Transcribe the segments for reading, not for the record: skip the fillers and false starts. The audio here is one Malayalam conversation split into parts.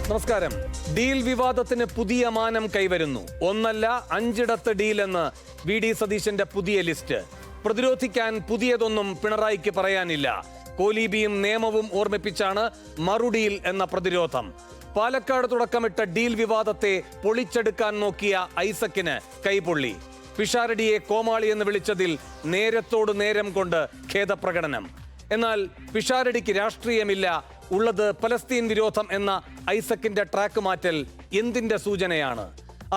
നമസ്കാരം. ഡീൽ വിവാദത്തിന് പുതിയ മാനം കൈവരുന്നു. ഒന്നല്ല 5 ഡീൽ എന്ന് വി ഡി സതീശന്റെ പുതിയ ലിസ്റ്റ്. പ്രതിരോധിക്കാൻ പുതിയതൊന്നും പിണറായിക്ക് പറയാനില്ല. കോലീബിയും നിയമവും ഓർമ്മിപ്പിച്ചാണ് മറുഡീൽ എന്ന പ്രതിരോധം. പാലക്കാട് തുടക്കമിട്ട ഡീൽ വിവാദത്തെ പൊളിച്ചെടുക്കാൻ നോക്കിയ ഐസക്കിന് കൈപൊള്ളി. പിഷാരടിയെ കോമാളി എന്ന് വിളിച്ചതിൽ നേരത്തോട് നേരം കൊണ്ട് ഖേദപ്രകടനം. എന്നാൽ പിഷാരടിക്ക് രാഷ്ട്രീയമില്ല, ഉള്ളത് പലസ്തീൻ വിരോധം എന്ന ഐസക്കിന്റെ ട്രാക്ക് മാറ്റൽ എന്തിന്റെ സൂചനയാണ്?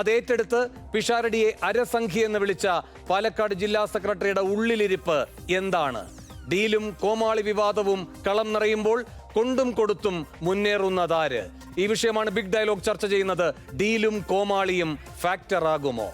അത് ഏറ്റെടുത്ത് പിഷാരടിയെ അരസംഖ്യ എന്ന് വിളിച്ച പാലക്കാട് ജില്ലാ സെക്രട്ടറിയുടെ ഉള്ളിലിരിപ്പ് എന്താണ്? ഡീലും കോമാളി വിവാദവും കളം നിറയുമ്പോൾ കൊണ്ടും കൊടുത്തും മുന്നേറുന്നതാര്? ഈ വിഷയമാണ് ബിഗ് ഡയലോഗ് ചർച്ച ചെയ്യുന്നത്. ഡീലും കോമാളിയും ഫാക്ടർ ആകുമോ?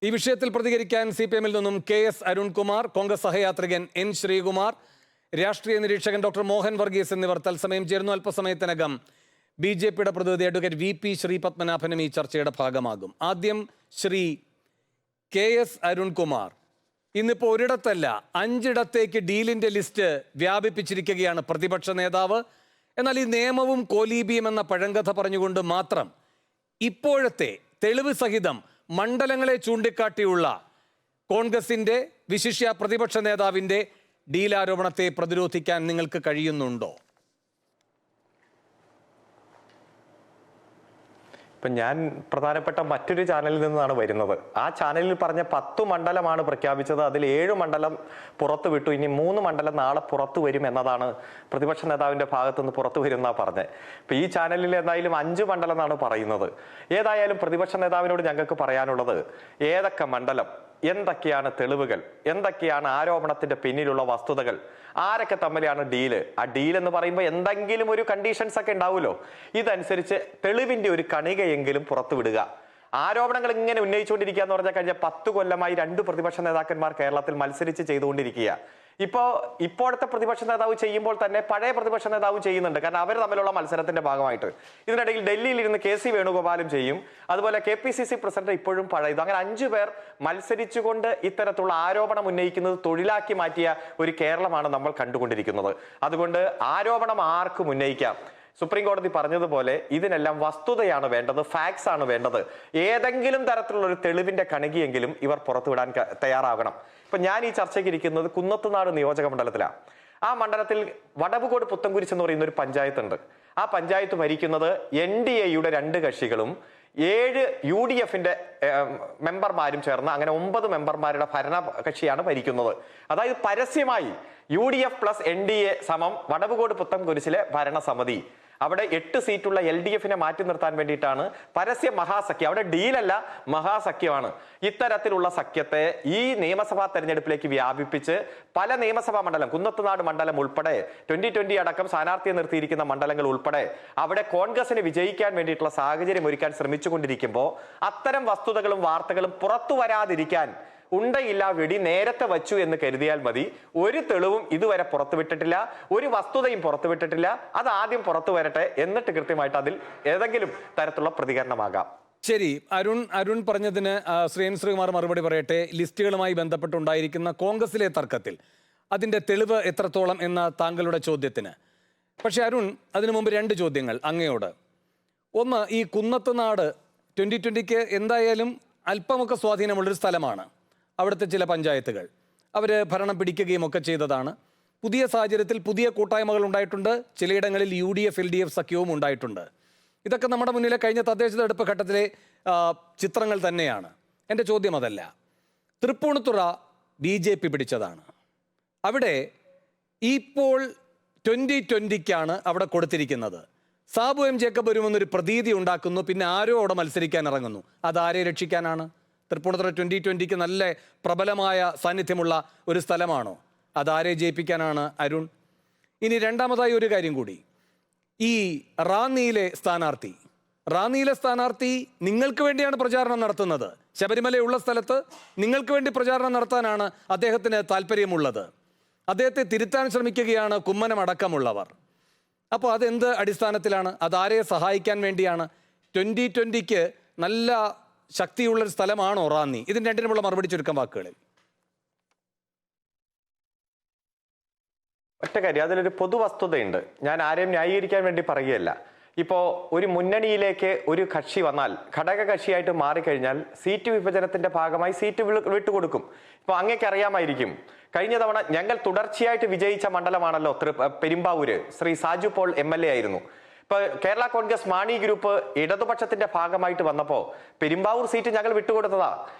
ഈ വിഷയത്തിൽ പ്രതികരിക്കാൻ CPM-ൽ നിന്നും KS അരുൺകുമാർ, കോൺഗ്രസ് സഹയാത്രികൻ N ശ്രീകുമാർ, രാഷ്ട്രീയ നിരീക്ഷകൻ ഡോക്ടർ മോഹൻ വർഗീസ് എന്നിവർ തത്സമയം ചേർന്നു. അല്പസമയത്തിനകം BJP-യുടെ പ്രതിനിധി അഡ്വക്കേറ്റ് VP ശ്രീപത്മനാഭനും ഈ ചർച്ചയുടെ ഭാഗമാകും. ആദ്യം ശ്രീ KS അരുൺകുമാർ. ഇന്നിപ്പോൾ ഒരിടത്തല്ല 5 ഡീലിന്റെ ലിസ്റ്റ് വ്യാപിപ്പിച്ചിരിക്കുകയാണ് പ്രതിപക്ഷ നേതാവ്. എന്നാൽ ഈ നിയമവും കോലീബിയും എന്ന പഴങ്കഥ പറഞ്ഞുകൊണ്ട് മാത്രം ഇപ്പോഴത്തെ തെളിവ് സഹിതം മണ്ഡലങ്ങളെ ചൂണ്ടിക്കാട്ടിയുള്ള കോൺഗ്രസിന്റെ വിശിഷ്യ പ്രതിപക്ഷ നേതാവിന്റെ ഡീൽ ആരോപണത്തെ പ്രതിരോധിക്കാൻ നിങ്ങൾക്ക് കഴിയുന്നുണ്ടോ? ഇപ്പം ഞാൻ പ്രധാനപ്പെട്ട മറ്റൊരു ചാനലിൽ നിന്നാണ് വരുന്നത്. ആ ചാനലിൽ പറഞ്ഞ 10 മണ്ഡലമാണ് പ്രഖ്യാപിച്ചത്. അതിൽ 7 മണ്ഡലം പുറത്തു വിട്ടു. ഇനി 3 മണ്ഡലം നാളെ പുറത്തു വരും എന്നതാണ് പ്രതിപക്ഷ നേതാവിന്റെ ഭാഗത്തുനിന്ന് പുറത്തു വരുന്ന പറഞ്ഞത്. ഇപ്പം ഈ ചാനലിൽ എന്തായാലും 5 മണ്ഡലം എന്നാണ് പറയുന്നത്. ഏതായാലും പ്രതിപക്ഷ നേതാവിനോട് ഞങ്ങൾക്ക് പറയാനുള്ളത്, ഏതൊക്കെ മണ്ഡലം, എന്തൊക്കെയാണ് തെളിവുകൾ, എന്തൊക്കെയാണ് ആരോപണത്തിന്റെ പിന്നിലുള്ള വസ്തുതകൾ, ആരൊക്കെ തമ്മിലാണ് ഡീല്? ആ ഡീൽ എന്ന് പറയുമ്പോൾ എന്തെങ്കിലും ഒരു കണ്ടീഷൻസ് ഒക്കെ ഉണ്ടാവുമല്ലോ. ഇതനുസരിച്ച് തെളിവിന്റെ ഒരു കണികയെങ്കിലും പുറത്തു വിടുക. ആരോപണങ്ങൾ ഇങ്ങനെ ഉന്നയിച്ചുകൊണ്ടിരിക്കുക എന്ന് പറഞ്ഞാൽ കഴിഞ്ഞ 10 കൊല്ലമായി 2 പ്രതിപക്ഷ നേതാക്കന്മാർ കേരളത്തിൽ മത്സരിച്ച് ചെയ്തുകൊണ്ടിരിക്കുക. ഇപ്പോഴത്തെ പ്രതിപക്ഷ നേതാവ് ചെയ്യുമ്പോൾ തന്നെ പഴയ പ്രതിപക്ഷ നേതാവ് ചെയ്യുന്നുണ്ട്. കാരണം അവർ തമ്മിലുള്ള മത്സരത്തിന്റെ ഭാഗമായിട്ട് ഇതിനിടയിൽ ഡൽഹിയിൽ ഇരുന്ന് KC വേണുഗോപാലും ചെയ്യും. അതുപോലെ KPCC പ്രസിഡന്റ് ഇപ്പോഴും പഴയത്. അങ്ങനെ 5 പേർ മത്സരിച്ചുകൊണ്ട് ഇത്തരത്തിലുള്ള ആരോപണം ഉന്നയിക്കുന്നത് തൊഴിലാക്കി മാറ്റിയ ഒരു കേരളമാണ് നമ്മൾ കണ്ടുകൊണ്ടിരിക്കുന്നത്. അതുകൊണ്ട് ആരോപണം ആർക്കും ഉന്നയിക്കാം. സുപ്രീം കോടതി പറഞ്ഞതുപോലെ ഇതിനെല്ലാം വസ്തുതയാണ് വേണ്ടത്, ഫാക്ട്സ് ആണ് വേണ്ടത്. ഏതെങ്കിലും തരത്തിലുള്ള ഒരു തെളിവിന്റെ കണികയെങ്കിലും ഇവർ പുറത്തുവിടാൻ തയ്യാറാകണം. ഇപ്പൊ ഞാൻ ഈ ചർച്ചയ്ക്ക് ഇരിക്കുന്നത് കുന്നത്തുനാട് നിയോജക മണ്ഡലത്തിലാണ്. ആ മണ്ഡലത്തിൽ വടവുകോട് പുത്തൻകുരിശ് എന്ന് പറയുന്ന ഒരു പഞ്ചായത്ത് ഉണ്ട്. ആ പഞ്ചായത്ത് ഭരിക്കുന്നത് NDAയുടെ 2 കക്ഷികളും 7 UDF-ന്റെ മെമ്പർമാരും ചേർന്ന് അങ്ങനെ 9 മെമ്പർമാരുടെ ഭരണ കക്ഷിയാണ് ഭരിക്കുന്നത്. അതായത് പരസ്യമായി UDF + NDA സമം വടവുകോട് പുത്തൻകുരിശിലെ ഭരണസമിതി. അവിടെ 8 സീറ്റുള്ള LDF-നെ മാറ്റി നിർത്താൻ വേണ്ടിയിട്ടാണ് പരസ്യ മഹാസഖ്യം. അവിടെ ഡീലല്ല, മഹാസഖ്യമാണ്. ഇത്തരത്തിലുള്ള സഖ്യത്തെ ഈ നിയമസഭാ തെരഞ്ഞെടുപ്പിലേക്ക് വ്യാപിപ്പിച്ച് പല നിയമസഭാ മണ്ഡലം, കുന്നത്തുനാട് മണ്ഡലം ഉൾപ്പെടെ 2020 അടക്കം സ്ഥാനാർത്ഥിയെ നിർത്തിയിരിക്കുന്ന മണ്ഡലങ്ങൾ ഉൾപ്പെടെ അവിടെ കോൺഗ്രസിന് വിജയിക്കാൻ വേണ്ടിയിട്ടുള്ള സാഹചര്യം ഒരുക്കാൻ ശ്രമിച്ചുകൊണ്ടിരിക്കുമ്പോൾ അത്തരം വസ്തുതകളും വാർത്തകളും പുറത്തു വരാതിരിക്കാൻ ഉണ്ടയില്ല വെടി നേരത്തെ വച്ചു എന്ന് കരുതിയാൽ മതി. ഒരു തെളിവും ഇതുവരെ പുറത്തുവിട്ടിട്ടില്ല, ഒരു വസ്തുതയും പുറത്തുവിട്ടിട്ടില്ല. അത് ആദ്യം പുറത്തു വരട്ടെ, എന്നിട്ട് കൃത്യമായിട്ട് അതിൽ ഏതെങ്കിലും തരത്തിലുള്ള പ്രതികരണമാകാം. ശരി, അരുൺ പറഞ്ഞതിന് ശ്രീ N ശ്രീകുമാർ മറുപടി പറയട്ടെ. ലിസ്റ്റുകളുമായി ബന്ധപ്പെട്ടുണ്ടായിരിക്കുന്ന കോൺഗ്രസിലെ തർക്കത്തിൽ അതിന്റെ തെളിവ് എത്രത്തോളം എന്ന താങ്കളുടെ ചോദ്യത്തിന്. പക്ഷെ അരുൺ, അതിനു മുമ്പ് 2 ചോദ്യങ്ങൾ അങ്ങയോട്. ഒന്ന്, ഈ കുന്നത്തുനാട് 2020-ക്ക് എന്തായാലും അല്പമൊക്കെ സ്വാധീനമുള്ളൊരു സ്ഥലമാണ്. അവിടുത്തെ ചില പഞ്ചായത്തുകൾ അവർ ഭരണം പിടിക്കുകയും ഒക്കെ ചെയ്തതാണ്. പുതിയ സാഹചര്യത്തിൽ പുതിയ കൂട്ടായ്മകൾ ഉണ്ടായിട്ടുണ്ട്. ചിലയിടങ്ങളിൽ UDF LDF സഖ്യവും ഉണ്ടായിട്ടുണ്ട്. ഇതൊക്കെ നമ്മുടെ മുന്നിലെ കഴിഞ്ഞ തദ്ദേശ തെരഞ്ഞെടുപ്പ് ഘട്ടത്തിലെ ചിത്രങ്ങൾ തന്നെയാണ്. എൻ്റെ ചോദ്യം അതല്ല. തൃപ്പൂണിത്തുറ BJP പിടിച്ചതാണ്. അവിടെ ഇപ്പോൾ 2020-ക്കാണ് അവിടെ കൊടുത്തിരിക്കുന്നത്. സാബു M ജേക്കബ് വരുമെന്നൊരു പ്രതീതി ഉണ്ടാക്കുന്നു. പിന്നെ ആരോ അവിടെ മത്സരിക്കാൻ ഇറങ്ങുന്നു. അതാരെ രക്ഷിക്കാനാണ്? തൃപ്പൂണിത്തുറ 2020-ക്ക് നല്ല പ്രബലമായ സാന്നിധ്യമുള്ള ഒരു സ്ഥലമാണോ? അതാരെ ജയിപ്പിക്കാനാണ് അരുൺ? ഇനി രണ്ടാമതായി ഒരു കാര്യം കൂടി. ഈ റാന്നിയിലെ സ്ഥാനാർത്ഥി നിങ്ങൾക്ക് വേണ്ടിയാണ് പ്രചാരണം നടത്തുന്നത്. ശബരിമലയുള്ള സ്ഥലത്ത് നിങ്ങൾക്ക് വേണ്ടി പ്രചാരണം നടത്താനാണ് അദ്ദേഹത്തിന് താല്പര്യമുള്ളത്. അദ്ദേഹത്തെ തിരുത്താൻ ശ്രമിക്കുകയാണ് കുമ്മനം അടക്കമുള്ളവർ. അപ്പോൾ അതെന്ത് അടിസ്ഥാനത്തിലാണ്? അതാരെ സഹായിക്കാൻ വേണ്ടിയാണ്? 2020-ക്ക് നല്ല ശക്തിയുള്ളൊരു സ്ഥലമാണോ റാന്നി? ഇതിന് രണ്ടിനുമുള്ള മറുപടി ചുരുക്കം വാക്കുകളിൽ. ഒറ്റ കാര്യം, അതിലൊരു പൊതുവസ്തുതയുണ്ട്. ഞാൻ ആരെയും ന്യായീകരിക്കാൻ വേണ്ടി പറയുകയല്ല. ഇപ്പോൾ ഒരു മുന്നണിയിലേക്ക് ഒരു കക്ഷി വന്നാൽ, ഘടക കക്ഷിയായിട്ട് മാറിക്കഴിഞ്ഞാൽ സീറ്റ് വിഭജനത്തിന്റെ ഭാഗമായി സീറ്റ് വിട്ടുകൊടുക്കും. ഇപ്പൊ അങ്ങേക്ക് അറിയാമായിരിക്കും, കഴിഞ്ഞ തവണ ഞങ്ങൾ തുടർച്ചയായിട്ട് വിജയിച്ച മണ്ഡലമാണല്ലോ പെരുമ്പാവൂര്. ശ്രീ സാജു പോൾ MLA ആയിരുന്നു. ഇപ്പൊ കേരള കോൺഗ്രസ് മാണി ഗ്രൂപ്പ് ഇടതുപക്ഷത്തിന്റെ ഭാഗമായിട്ട് വന്നപ്പോ പെരുമ്പാവൂർ സീറ്റ് ഞങ്ങൾ വിട്ടുകൊടുത്തതാ.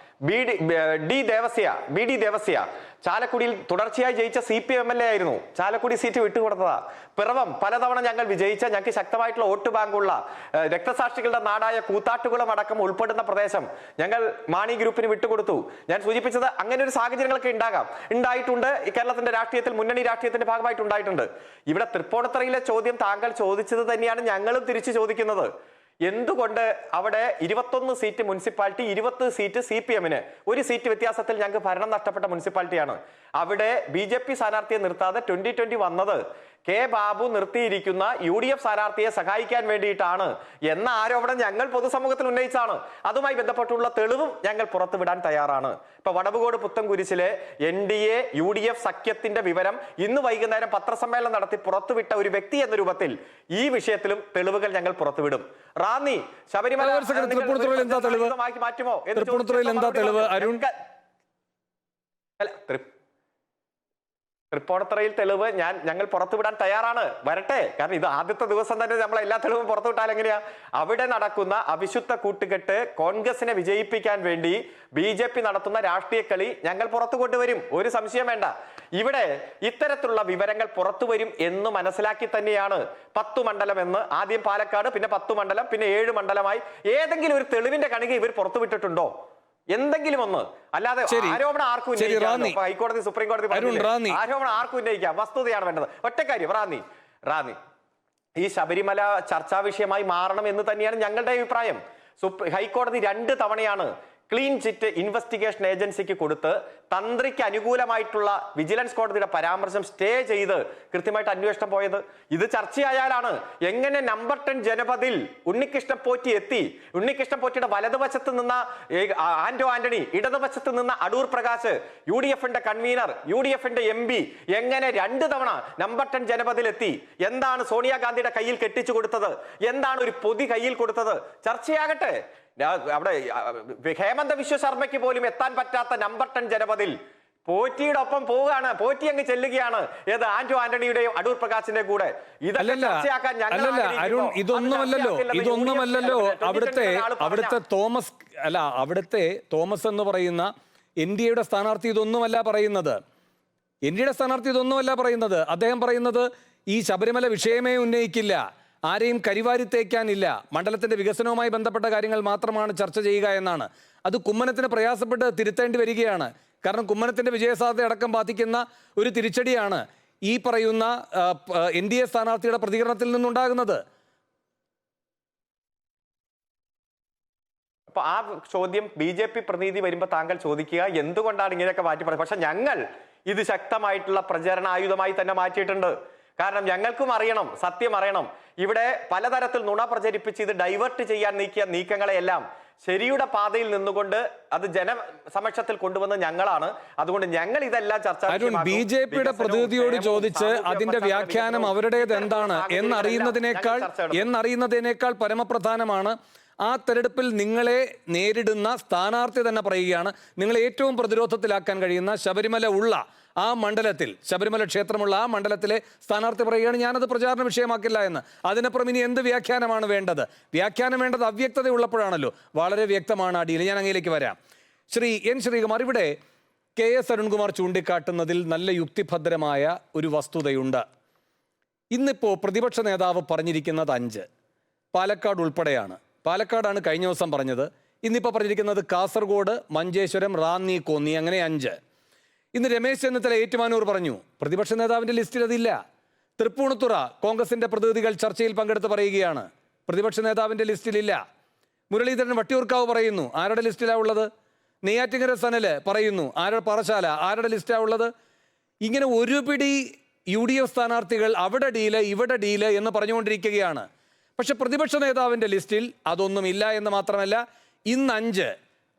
ബി ഡി ദേവസ്യ ചാലക്കുടിയിൽ തുടർച്ചയായി ജയിച്ച CPM MLA ആയിരുന്നു. ചാലക്കുടി സീറ്റ് വിട്ടുകൊടുത്തതാ. പിറവം പലതവണ ഞങ്ങൾ വിജയിച്ച, ഞങ്ങൾക്ക് ശക്തമായിട്ടുള്ള വോട്ട് ബാങ്കുള്ള, രക്തസാക്ഷികളുടെ നാടായ കൂത്താട്ടുകുളം അടക്കം ഉൾപ്പെടുന്ന പ്രദേശം ഞങ്ങൾ മാണി ഗ്രൂപ്പിന് വിട്ടുകൊടുത്തു. ഞാൻ സൂചിപ്പിച്ചത് അങ്ങനെ ഒരു സാഹചര്യങ്ങളൊക്കെ ഉണ്ടായിട്ടുണ്ട്. കേരളത്തിന്റെ രാഷ്ട്രീയത്തിൽ, മുന്നണി രാഷ്ട്രീയത്തിന്റെ ഭാഗമായിട്ട് ഉണ്ടായിട്ടുണ്ട്. ഇവിടെ തൃപ്പൂണിത്തുറയിലെ ചോദ്യം താങ്കൾ ചോദിച്ചത് തന്നെയാണ് ഞങ്ങളും തിരിച്ചു ചോദിക്കുന്നത്. എന്തുകൊണ്ട് അവിടെ 21 സീറ്റ് മുനിസിപ്പാലിറ്റി, 20 സീറ്റ് CPM-ന്, ഒരു സീറ്റ് വ്യത്യാസത്തിൽ ഞങ്ങൾക്ക് ഭരണം നഷ്ടപ്പെട്ട മുനിസിപ്പാലിറ്റിയാണ്. അവിടെ BJP സ്ഥാനാർത്ഥിയെ നിർത്താതെ 2020 വന്നത് കെ ബാബു നിർത്തിയിരിക്കുന്ന UDF സ്ഥാനാർത്ഥിയെ സഹായിക്കാൻ വേണ്ടിയിട്ടാണ് എന്ന ആരോപണം ഞങ്ങൾ പൊതുസമൂഹത്തിൽ ഉന്നയിച്ചാണ്. അതുമായി ബന്ധപ്പെട്ടുള്ള തെളിവും ഞങ്ങൾ പുറത്തുവിടാൻ തയ്യാറാണ്. ഇപ്പൊ വടവുകോട് പുത്തൻകുരിശിലെ NDA UDF സഖ്യത്തിന്റെ വിവരം ഇന്ന് വൈകുന്നേരം പത്രസമ്മേളനം നടത്തി പുറത്തുവിട്ട ഒരു വ്യക്തി എന്ന രൂപത്തിൽ ഈ വിഷയത്തിലും തെളിവുകൾ ഞങ്ങൾ പുറത്തുവിടും. റാന്നി ശബരിമല മാറ്റുമോ തൃപ്പൂണിത്തുറയിൽ തെളിവ് ഞങ്ങൾ പുറത്തുവിടാൻ തയ്യാറാണ്. വരട്ടെ. കാരണം ഇത് ആദ്യത്തെ ദിവസം തന്നെ നമ്മൾ എല്ലാ തെളിവും പുറത്തുവിട്ടാൽ എങ്ങനെയാ? അവിടെ നടക്കുന്ന അവിശുദ്ധ കൂട്ടുകെട്ട്, കോൺഗ്രസിനെ വിജയിപ്പിക്കാൻ വേണ്ടി BJP നടത്തുന്ന രാഷ്ട്രീയ കളി ഞങ്ങൾ പുറത്തു കൊണ്ടുവരും. ഒരു സംശയം വേണ്ട. ഇവിടെ ഇത്തരത്തിലുള്ള വിവരങ്ങൾ പുറത്തു വരും എന്ന് മനസ്സിലാക്കി തന്നെയാണ് 10 മണ്ഡലം എന്ന്, ആദ്യം പാലക്കാട്, പിന്നെ 10 മണ്ഡലം, പിന്നെ 7 മണ്ഡലമായി. ഏതെങ്കിലും ഒരു തെളിവിന്റെ കണിക ഇവർ പുറത്തുവിട്ടിട്ടുണ്ടോ? എന്തെങ്കിലും ഒന്ന്. അല്ലാതെ ആരോപണം ആർക്കും ഉന്നയിക്കാം. ഹൈക്കോടതി, സുപ്രീം കോടതി ആരോപണം ആർക്കും ഉന്നയിക്കാം. വസ്തുതയാണ് വേണ്ടത്. ഒറ്റക്കാര്യം, റാന്നി ഈ ശബരിമല ചർച്ചാ വിഷയമായി മാറണം എന്ന് തന്നെയാണ് ഞങ്ങളുടെ അഭിപ്രായം. ഹൈക്കോടതി 2 തവണയാണ് ക്ലീൻ ചിറ്റ് ഇൻവെസ്റ്റിഗേഷൻ ഏജൻസിക്ക് കൊടുത്ത് തന്ത്രിക്ക് അനുകൂലമായിട്ടുള്ള വിജിലൻസ് കോടതിയുടെ പരാമർശം സ്റ്റേ ചെയ്ത് കൃത്യമായിട്ട് അന്വേഷണം പോയത്. ഇത് ചർച്ചയായാലാണ് എങ്ങനെ നമ്പർ 10 ജനപദിൽ ഉണ്ണികൃഷ്ണൻ പോറ്റി എത്തി. ഉണ്ണികൃഷ്ണൻ പോറ്റിയുടെ വലതുവശത്ത് നിന്ന ആന്റണി, ഇടതുവശത്ത് നിന്ന അടൂർ പ്രകാശ്, UDF-ന്റെ കൺവീനർ, UDF-ന്റെ MP എങ്ങനെ 2 തവണ നമ്പർ 10 ജനപദിൽ എത്തി? എന്താണ് സോണിയാഗാന്ധിയുടെ കയ്യിൽ കെട്ടിച്ചു കൊടുത്തത്? എന്താണ് ഒരു പൊതി കയ്യിൽ കൊടുത്തത്? ചർച്ചയാകട്ടെ. അവിടെ ഹേമന്ത വിശ്വ ശർമ്മയ്ക്ക് പോലും എത്താൻ പറ്റാത്ത നമ്പർ 10 ജനപദിൽ പോറ്റിയുടെ ഒപ്പം പോവുകയാണ്. പോറ്റി അങ്ങ് ചെല്ലുകയാണ്. ഏത് ആന്റണിയുടെയും അടൂർ പ്രകാശിന്റെ കൂടെ. ഇതൊന്നുമല്ലല്ലോ അവിടുത്തെ തോമസ് എന്ന് പറയുന്ന NDA-യുടെ സ്ഥാനാർത്ഥി ഇതൊന്നുമല്ല പറയുന്നത്. അദ്ദേഹം പറയുന്നത് ഈ ശബരിമല വിഷയമേ ഉന്നയിക്കില്ല, ആരെയും കരിവാരിത്തേക്കാനില്ല, മണ്ഡലത്തിന്റെ വികസനവുമായി ബന്ധപ്പെട്ട കാര്യങ്ങൾ മാത്രമാണ് ചർച്ച ചെയ്യുക എന്നാണ്. അത് കുമ്മനത്തിന് പ്രയാസപ്പെട്ട് തിരുത്തേണ്ടി വരികയാണ്. കാരണം കുമ്മനത്തിന്റെ വിജയസാധ്യത അടക്കം ബാധിക്കുന്ന ഒരു തിരിച്ചടിയാണ് ഈ പറയുന്ന NDA സ്ഥാനാർത്ഥിയുടെ പ്രതികരണത്തിൽ നിന്നുണ്ടാകുന്നത്. അപ്പൊ ആ ചോദ്യം BJP പ്രതിനിധി വരുമ്പോൾ താങ്കൾ ചോദിക്കുക, എന്തുകൊണ്ടാണ് ഇങ്ങനെയൊക്കെ മാറ്റി പറയുന്നത്? പക്ഷെ ഞങ്ങൾ ഇത് ശക്തമായിട്ടുള്ള പ്രചരണ ആയുധമായി തന്നെ മാറ്റിയിട്ടുണ്ട്. കാരണം ഞങ്ങൾക്കും അറിയണം, സത്യം അറിയണം. ഇവിടെ പലതരത്തിൽ നുണ പ്രചരിപ്പിച്ച് ഇത് ഡൈവേർട്ട് ചെയ്യാൻ നീക്കിയ നീക്കങ്ങളെയെല്ലാം ശരിയുടെ പാതയിൽ നിന്നുകൊണ്ട് അത് ജനസമക്ഷത്തിൽ കൊണ്ടുവന്ന് ഞങ്ങളാണ്. അതുകൊണ്ട് ഞങ്ങൾ ഇതെല്ലാം ചർച്ച BJP-യുടെ പ്രതിനിധിയോട് ചോദിച്ച് അതിന്റെ വ്യാഖ്യാനം അവരുടേത് എന്താണ് എന്നറിയുന്നതിനേക്കാൾ പരമപ്രധാനമാണ് ആ തെരഞ്ഞെടുപ്പിൽ നിങ്ങളെ നേരിടുന്ന സ്ഥാനാർത്ഥി തന്നെ പറയുകയാണ്, നിങ്ങളെ ഏറ്റവും പ്രതിരോധത്തിലാക്കാൻ കഴിയുന്ന ശബരിമല ഉള്ള ആ മണ്ഡലത്തിൽ, ശബരിമല ക്ഷേത്രമുള്ള ആ മണ്ഡലത്തിലെ സ്ഥാനാർത്ഥി പറയുകയാണ്, ഞാനത് പ്രചാരണ വിഷയമാക്കില്ല എന്ന്. അതിനപ്പുറം ഇനി എന്ത് വ്യാഖ്യാനമാണ് വേണ്ടത്? വ്യാഖ്യാനം വേണ്ടത് അവ്യക്തത ഉള്ളപ്പോഴാണല്ലോ. വളരെ വ്യക്തമാണ് അടിയിൽ. ഞാൻ അങ്ങയിലേക്ക് വരാം. ശ്രീ N. ശ്രീകുമാർ, ഇവിടെ KS അരുൺകുമാർ ചൂണ്ടിക്കാട്ടുന്നതിൽ നല്ല യുക്തിഭദ്രമായ ഒരു വസ്തുതയുണ്ട്. ഇന്നിപ്പോൾ പ്രതിപക്ഷ നേതാവ് പറഞ്ഞിരിക്കുന്നത് 5, പാലക്കാട് ഉൾപ്പെടെയാണ്. പാലക്കാടാണ് കഴിഞ്ഞ ദിവസം പറഞ്ഞത്. ഇന്നിപ്പോൾ പറഞ്ഞിരിക്കുന്നത് കാസർഗോഡ്, മഞ്ചേശ്വരം, റാന്നി, കോന്നി, അങ്ങനെ 5. ഇന്ന് രമേശ് ചെന്നിത്തല ഏറ്റുമാനൂർ പറഞ്ഞു. പ്രതിപക്ഷ നേതാവിൻ്റെ ലിസ്റ്റിൽ അതില്ല. തൃപ്പൂണിത്തുറ കോൺഗ്രസിൻ്റെ പ്രതിനിധികൾ ചർച്ചയിൽ പങ്കെടുത്ത് പറയുകയാണ്, പ്രതിപക്ഷ നേതാവിൻ്റെ ലിസ്റ്റിലില്ല. മുരളീധരൻ വട്ടിയൂർക്കാവ് പറയുന്നു, ആരുടെ ലിസ്റ്റിലാണ് ഉള്ളത്? നെയ്യാറ്റിങ്കര സനല് പറയുന്നു, പാറശാല, ആരുടെ ലിസ്റ്റാണ് ഉള്ളത്? ഇങ്ങനെ ഒരു പിടി UDF സ്ഥാനാർത്ഥികൾ അവിടെ ഡീല് ഇവിടെ ഡീല് എന്ന് പറഞ്ഞുകൊണ്ടിരിക്കുകയാണ്. പക്ഷെ പ്രതിപക്ഷ നേതാവിൻ്റെ ലിസ്റ്റിൽ അതൊന്നുമില്ല എന്ന് മാത്രമല്ല, ഇന്ന് 5,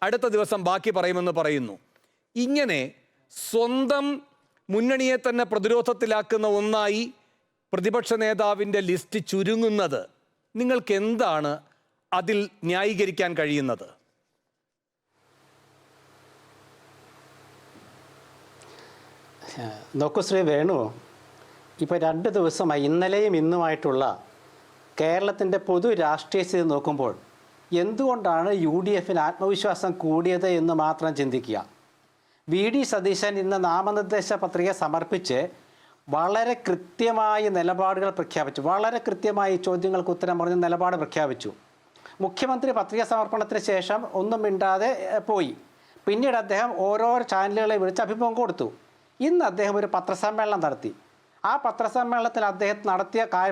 അടുത്ത ദിവസം ബാക്കി പറയുമെന്ന് പറയുന്നു. ഇങ്ങനെ സ്വന്തം മുന്നണിയെ തന്നെ പ്രതിരോധത്തിലാക്കുന്ന ഒന്നായി പ്രതിപക്ഷ നേതാവിൻ്റെ ലിസ്റ്റ് ചുരുങ്ങുന്നത് നിങ്ങൾക്ക് എന്താണ് അതിൽ ന്യായീകരിക്കാൻ കഴിയുന്നത്? നോക്കൂ ശ്രീ വേണു, ഇപ്പോൾ 2 ദിവസമായി ഇന്നലെയും ഇന്നുമായിട്ടുള്ള കേരളത്തിൻ്റെ പൊതു രാഷ്ട്രീയ സ്ഥിതി നോക്കുമ്പോൾ എന്തുകൊണ്ടാണ് UDF ആത്മവിശ്വാസം കൂടിയത് എന്ന് മാത്രം ചിന്തിക്കുക. VD സതീശൻ ഇന്ന് നാമനിർദ്ദേശ പത്രിക സമർപ്പിച്ച് വളരെ കൃത്യമായ നിലപാടുകൾ പ്രഖ്യാപിച്ചു. വളരെ കൃത്യമായി ചോദ്യങ്ങൾക്ക് ഉത്തരം പറഞ്ഞ് നിലപാട് പ്രഖ്യാപിച്ചു. മുഖ്യമന്ത്രി പത്രിക സമർപ്പണത്തിന് ശേഷം ഒന്നും മിണ്ടാതെ പോയി. പിന്നീട് അദ്ദേഹം ഓരോ ചാനലുകളെ വിളിച്ച് അഭിമുഖം കൊടുത്തു. ഇന്ന് അദ്ദേഹം ഒരു പത്രസമ്മേളനം നടത്തി. ആ പത്രസമ്മേളനത്തിൽ അദ്ദേഹം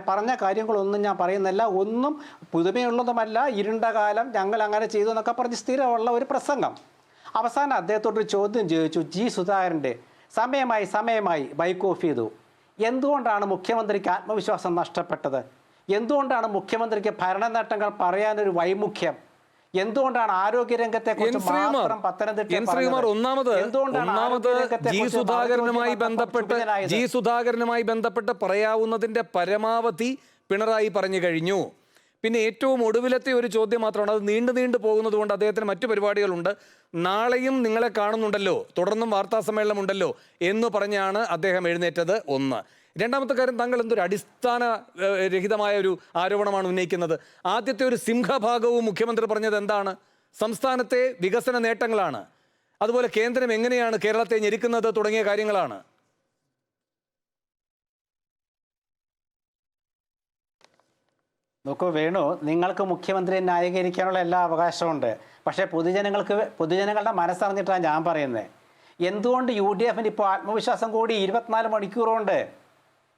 പറഞ്ഞ കാര്യങ്ങളൊന്നും ഞാൻ പറയുന്നില്ല, ഒന്നും പുതുമയുള്ളതുമല്ല. ഇരുണ്ട കാലം ഞങ്ങൾ അങ്ങനെ ചെയ്തു എന്നൊക്കെ പറഞ്ഞ് സ്ഥിരമുള്ള ഒരു പ്രസംഗം. അവസാനം അദ്ദേഹത്തോടൊരു ചോദ്യം ചോദിച്ചു. സുധാകരൻ്റെ സമയമായി ബൈക്ക് ഓഫ് ചെയ്തു. എന്തുകൊണ്ടാണ് മുഖ്യമന്ത്രിക്ക് ആത്മവിശ്വാസം നഷ്ടപ്പെട്ടത്? എന്തുകൊണ്ടാണ് മുഖ്യമന്ത്രിക്ക് ഭരണ നേട്ടങ്ങൾ പറയാനൊരു വൈമുഖ്യം? എന്തുകൊണ്ടാണ് ആരോഗ്യരംഗത്തെക്കുറിച്ച് മാത്രം സുധാകരനുമായി ബന്ധപ്പെട്ട് പറയാവുന്നതിന്റെ പരമാവധി പിണറായി പറഞ്ഞു കഴിഞ്ഞു. പിന്നെ ഏറ്റവും ഒടുവിലത്തെ ഒരു ചോദ്യം മാത്രമാണ്, അത് നീണ്ടു പോകുന്നത് കൊണ്ട് അദ്ദേഹത്തിന് മറ്റു പരിപാടികളുണ്ട്. നാളെയും നിങ്ങളെ കാണുന്നുണ്ടല്ലോ, തുടർന്നും വാർത്താ സമ്മേളനം ഉണ്ടല്ലോ എന്ന് പറഞ്ഞാണ് അദ്ദേഹം എഴുന്നേറ്റത്. ഒന്ന്. രണ്ടാമത്തെ കാര്യം, താങ്കൾ എന്തൊരു അടിസ്ഥാന രഹിതമായ ഒരു ആരോപണമാണ് ഉന്നയിക്കുന്നത്. ആദ്യത്തെ ഒരു സിംഹഭാഗവും മുഖ്യമന്ത്രി പറഞ്ഞത് എന്താണ്? സംസ്ഥാനത്തെ വികസന നേട്ടങ്ങളാണ്, അതുപോലെ കേന്ദ്രം എങ്ങനെയാണ് കേരളത്തെ ഞെരുക്കുന്നത് തുടങ്ങിയ കാര്യങ്ങളാണ്. നോക്കൂ വേണു, നിങ്ങൾക്ക് മുഖ്യമന്ത്രിയെ ന്യായീകരിക്കാനുള്ള എല്ലാ അവകാശമുണ്ട്. പക്ഷേ പൊതുജനങ്ങളുടെ മനസ്സറിഞ്ഞിട്ടാണ് ഞാൻ പറയുന്നത്. എന്തുകൊണ്ട് UDF ഇപ്പോൾ ആത്മവിശ്വാസം കൂടി 24 മണിക്കൂറുണ്ട്?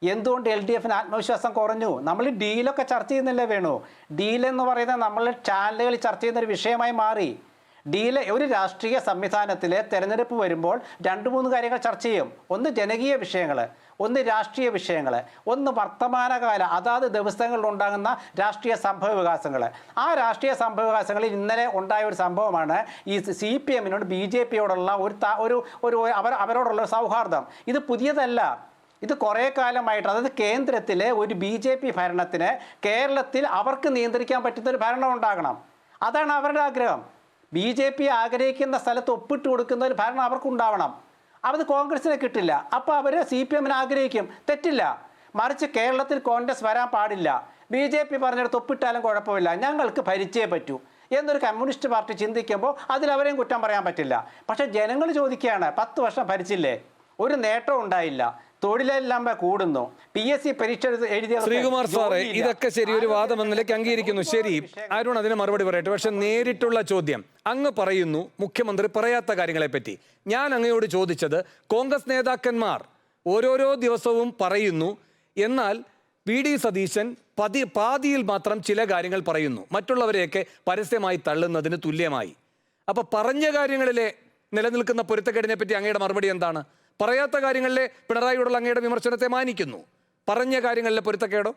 എന്തുകൊണ്ട് LDF ആത്മവിശ്വാസം കുറഞ്ഞു? നമ്മൾ ഡീലൊക്കെ ചർച്ച ചെയ്യുന്നില്ലേ വേണു? ഡീലെന്ന് പറയുന്നത് നമ്മൾ ചാനലുകളിൽ ചർച്ച ചെയ്യുന്നൊരു വിഷയമായി മാറി. ഒരു രാഷ്ട്രീയ സംവിധാനത്തിൽ തെരഞ്ഞെടുപ്പ് വരുമ്പോൾ 2-3 കാര്യങ്ങൾ ചർച്ച ചെയ്യും. ഒന്ന് ജനകീയ വിഷയങ്ങൾ, ഒന്ന് രാഷ്ട്രീയ വിഷയങ്ങൾ, ഒന്ന് വർത്തമാനകാല അതാത് ദിവസങ്ങളിൽ ഉണ്ടാകുന്ന രാഷ്ട്രീയ സംഭവ വികാസങ്ങൾ. ആ രാഷ്ട്രീയ സംഭവ വികാസങ്ങളിൽ ഇന്നലെ ഉണ്ടായ ഒരു സംഭവമാണ് ഈ CPM-നോട് BJP-യോടുള്ള അവരോടുള്ള സൗഹാർദ്ദം. ഇത് പുതിയതല്ല. ഇത് കുറേ കാലമായിട്ട്, അതായത് കേന്ദ്രത്തിലെ ഒരു BJP ഭരണത്തിന് കേരളത്തിൽ അവർക്ക് നിയന്ത്രിക്കാൻ പറ്റുന്നൊരു ഭരണം ഉണ്ടാകണം. അതാണ് അവരുടെ ആഗ്രഹം. BJP ആഗ്രഹിക്കുന്ന സ്ഥലത്ത് ഒപ്പിട്ട് കൊടുക്കുന്ന ഒരു ഭരണം അവർക്കുണ്ടാവണം. അത് കോൺഗ്രസിനെ കിട്ടില്ല. അപ്പോൾ അവർ CPM-നെ ആഗ്രഹിക്കും, തെറ്റില്ല. മറിച്ച് കേരളത്തിൽ കോൺഗ്രസ് വരാൻ പാടില്ല, BJP പറഞ്ഞെടുത്ത് ഒപ്പിട്ടാലും കുഴപ്പമില്ല, ഞങ്ങൾക്ക് ഭരിച്ചേ പറ്റൂ എന്നൊരു കമ്മ്യൂണിസ്റ്റ് പാർട്ടി ചിന്തിക്കുമ്പോൾ അതിലവരെയും കുറ്റം പറയാൻ പറ്റില്ല. പക്ഷേ ജനങ്ങൾ ചോദിക്കുകയാണ്, 10 വർഷം ഭരിച്ചില്ലേ, ഒരു നേട്ടവും ഉണ്ടായില്ല, തൊഴിലില്ലായ്മ കൂടുന്നു, PSC പരീക്ഷ എഴുതിയ. ശ്രീകുമാർ സാറേ, ഇതൊക്കെ ശരി, ഒരു വാദം എന്നതിലേക്ക് അംഗീകരിക്കുന്നു. ശരി, അരുൺ അതിന് മറുപടി പറയട്ടെ. പക്ഷെ നേരിട്ടുള്ള ചോദ്യം, അങ്ങ് പറയുന്നു മുഖ്യമന്ത്രി പറയാത്ത കാര്യങ്ങളെപ്പറ്റി. ഞാൻ അങ്ങയോട് ചോദിച്ചത്, കോൺഗ്രസ് നേതാക്കന്മാർ ഓരോരോ ദിവസവും പറയുന്നു, എന്നാൽ VD സതീശൻ പാതിയിൽ മാത്രം ചില കാര്യങ്ങൾ പറയുന്നു, മറ്റുള്ളവരെയൊക്കെ പരസ്യമായി തള്ളുന്നതിന് തുല്യമായി. അപ്പൊ പറഞ്ഞ കാര്യങ്ങളിലെ നിലനിൽക്കുന്ന പൊരുത്തക്കേടിനെ പറ്റി അങ്ങയുടെ മറുപടി എന്താണ്? പറയാത്ത കാര്യങ്ങളിലെ പിണറായിയോടുള്ള അങ്ങയുടെ വിമർശനത്തെ മാനിക്കുന്നു, പറഞ്ഞ കാര്യങ്ങളിലെ പൊരുത്തക്കേടോ?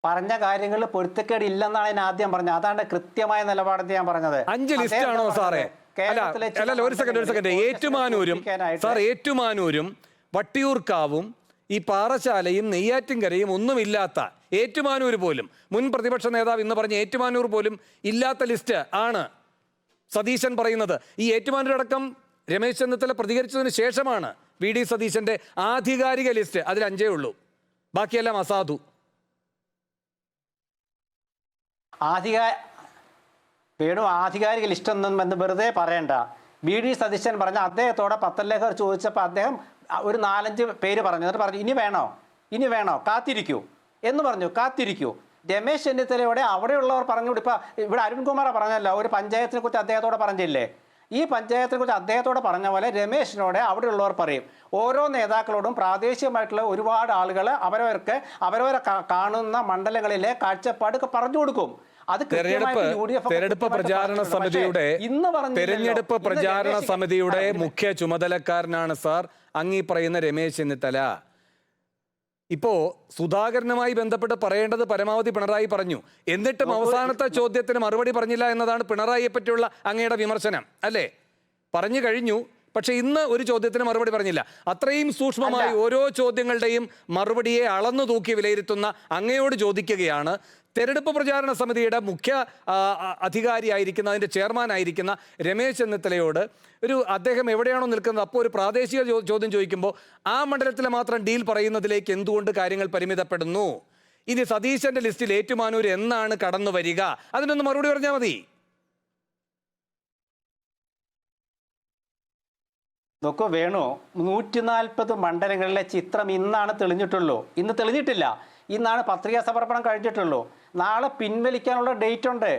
പറഞ്ഞ കാര്യങ്ങളിൽ പൊരുത്തക്കേട് ഇല്ലെന്നാണ് ഞാൻ ആദ്യം പറഞ്ഞത്. അതാണ് കൃത്യമായ നിലപാടെന്ന് ഞാൻ പറഞ്ഞത്. 5 ലിസ്റ്റ് ആണോ സാറേ? അല്ല, ഒരു സെക്കൻഡ്. ഏറ്റുമാനൂരും വട്ടിയൂർക്കാവും ഈ പാറശാലയും നെയ്യാറ്റിൻകരയും ഒന്നുമില്ലാത്ത ഏറ്റുമാനൂർ പോലും, മുൻ പ്രതിപക്ഷ നേതാവ് ഇന്ന് പറഞ്ഞ ഏറ്റുമാനൂർ പോലും ഇല്ലാത്ത ലിസ്റ്റ് ആണ് സതീശൻ പറയുന്നത്. ഈ ഏറ്റുമാനൂരടക്കം രമേശ് ചെന്നിത്തല പ്രതികരിച്ചതിന് ശേഷമാണ് VD സതീശന്റെ ആധികാരിക ലിസ്റ്റ്. അതിൽ 5 ഉള്ളൂ, ബാക്കിയെല്ലാം അസാധു. ആധികാരിക ലിസ്റ്റ് ഒന്നും വെറുതെ പറയണ്ട. VD സതീശൻ പറഞ്ഞ അദ്ദേഹത്തോടെ പത്രലേഖകർ ചോദിച്ചപ്പോൾ അദ്ദേഹം ഒരു 4-5 പേര് പറഞ്ഞു. എന്നിട്ട് പറഞ്ഞു, ഇനി വേണോ കാത്തിരിക്കൂ എന്ന് പറഞ്ഞു. കാത്തിരിക്കൂ. രമേശ് ചെന്നിത്തലയോടെ അവിടെയുള്ളവർ പറഞ്ഞു. ഇപ്പം ഇവിടെ അരുൺകുമാർ പറഞ്ഞല്ലോ, ഒരു പഞ്ചായത്തിനെ കുറിച്ച് അദ്ദേഹത്തോടെ പറഞ്ഞില്ലേ? ഈ പഞ്ചായത്തിനെ കുറിച്ച് അദ്ദേഹത്തോടെ പറഞ്ഞ പോലെ രമേശിനോടെ അവിടെയുള്ളവർ പറയും. ഓരോ നേതാക്കളോടും പ്രാദേശികമായിട്ടുള്ള ഒരുപാട് ആളുകൾ അവരവരെ കാണുന്ന മണ്ഡലങ്ങളിലെ കാഴ്ചപ്പാട് പറഞ്ഞു കൊടുക്കും. അത് തെരഞ്ഞെടുപ്പ് പ്രചാരണ സമിതിയുടെ മുഖ്യ ചുമതലക്കാരനാണ് സാർ അങ്ങീ പറയുന്ന രമേശ് ചെന്നിത്തല. ഇപ്പോ സുധാകരനുമായി ബന്ധപ്പെട്ട് പറയേണ്ടത് പരമാവധി പിണറായി പറഞ്ഞു. എന്നിട്ടും അവസാനത്തെ ചോദ്യത്തിന് മറുപടി പറഞ്ഞില്ല എന്നതാണ് പിണറായിയെ പറ്റിയുള്ള അങ്ങയുടെ വിമർശനം അല്ലേ? പറഞ്ഞു കഴിഞ്ഞു, പക്ഷെ ഇന്ന് ഒരു ചോദ്യത്തിന് മറുപടി പറഞ്ഞില്ല. അത്രയും സൂക്ഷ്മമായി ഓരോ ചോദ്യങ്ങളുടെയും മറുപടിയെ അളന്നു തൂക്കി വിലയിരുത്തുന്ന അങ്ങയോട് ചോദിക്കുകയാണ്, തെരഞ്ഞെടുപ്പ് പ്രചാരണ സമിതിയുടെ മുഖ്യ അധികാരിയായിരിക്കുന്ന, അതിൻ്റെ ചെയർമാനായിരിക്കുന്ന രമേശ് ചെന്നിത്തലയോട് അദ്ദേഹം എവിടെയാണോ നിൽക്കുന്നത് അപ്പോൾ ഒരു പ്രാദേശിക ചോദ്യം ചോദിക്കുമ്പോൾ ആ മണ്ഡലത്തിലെ മാത്രം ഡീൽ പറയുന്നതിലേക്ക് എന്തുകൊണ്ട് കാര്യങ്ങൾ പരിമിതപ്പെടുന്നു? ഇനി സതീശന്റെ ലിസ്റ്റിൽ ഏറ്റുമാനൂർ എന്നാണ് കടന്നു വരിക? അതിനൊന്ന് മറുപടി പറഞ്ഞാൽ മതി. നോക്കൂ വേണു, 140 മണ്ഡലങ്ങളിലെ ചിത്രം ഇന്നാണ് തെളിഞ്ഞിട്ടുള്ളൂ. ഇന്ന് തെളിഞ്ഞിട്ടില്ല, ഇന്നാണ് പത്രികാ സമർപ്പണം കഴിഞ്ഞിട്ടുള്ളൂ. നാളെ പിൻവലിക്കാനുള്ള ഡേറ്റ് ഉണ്ട്.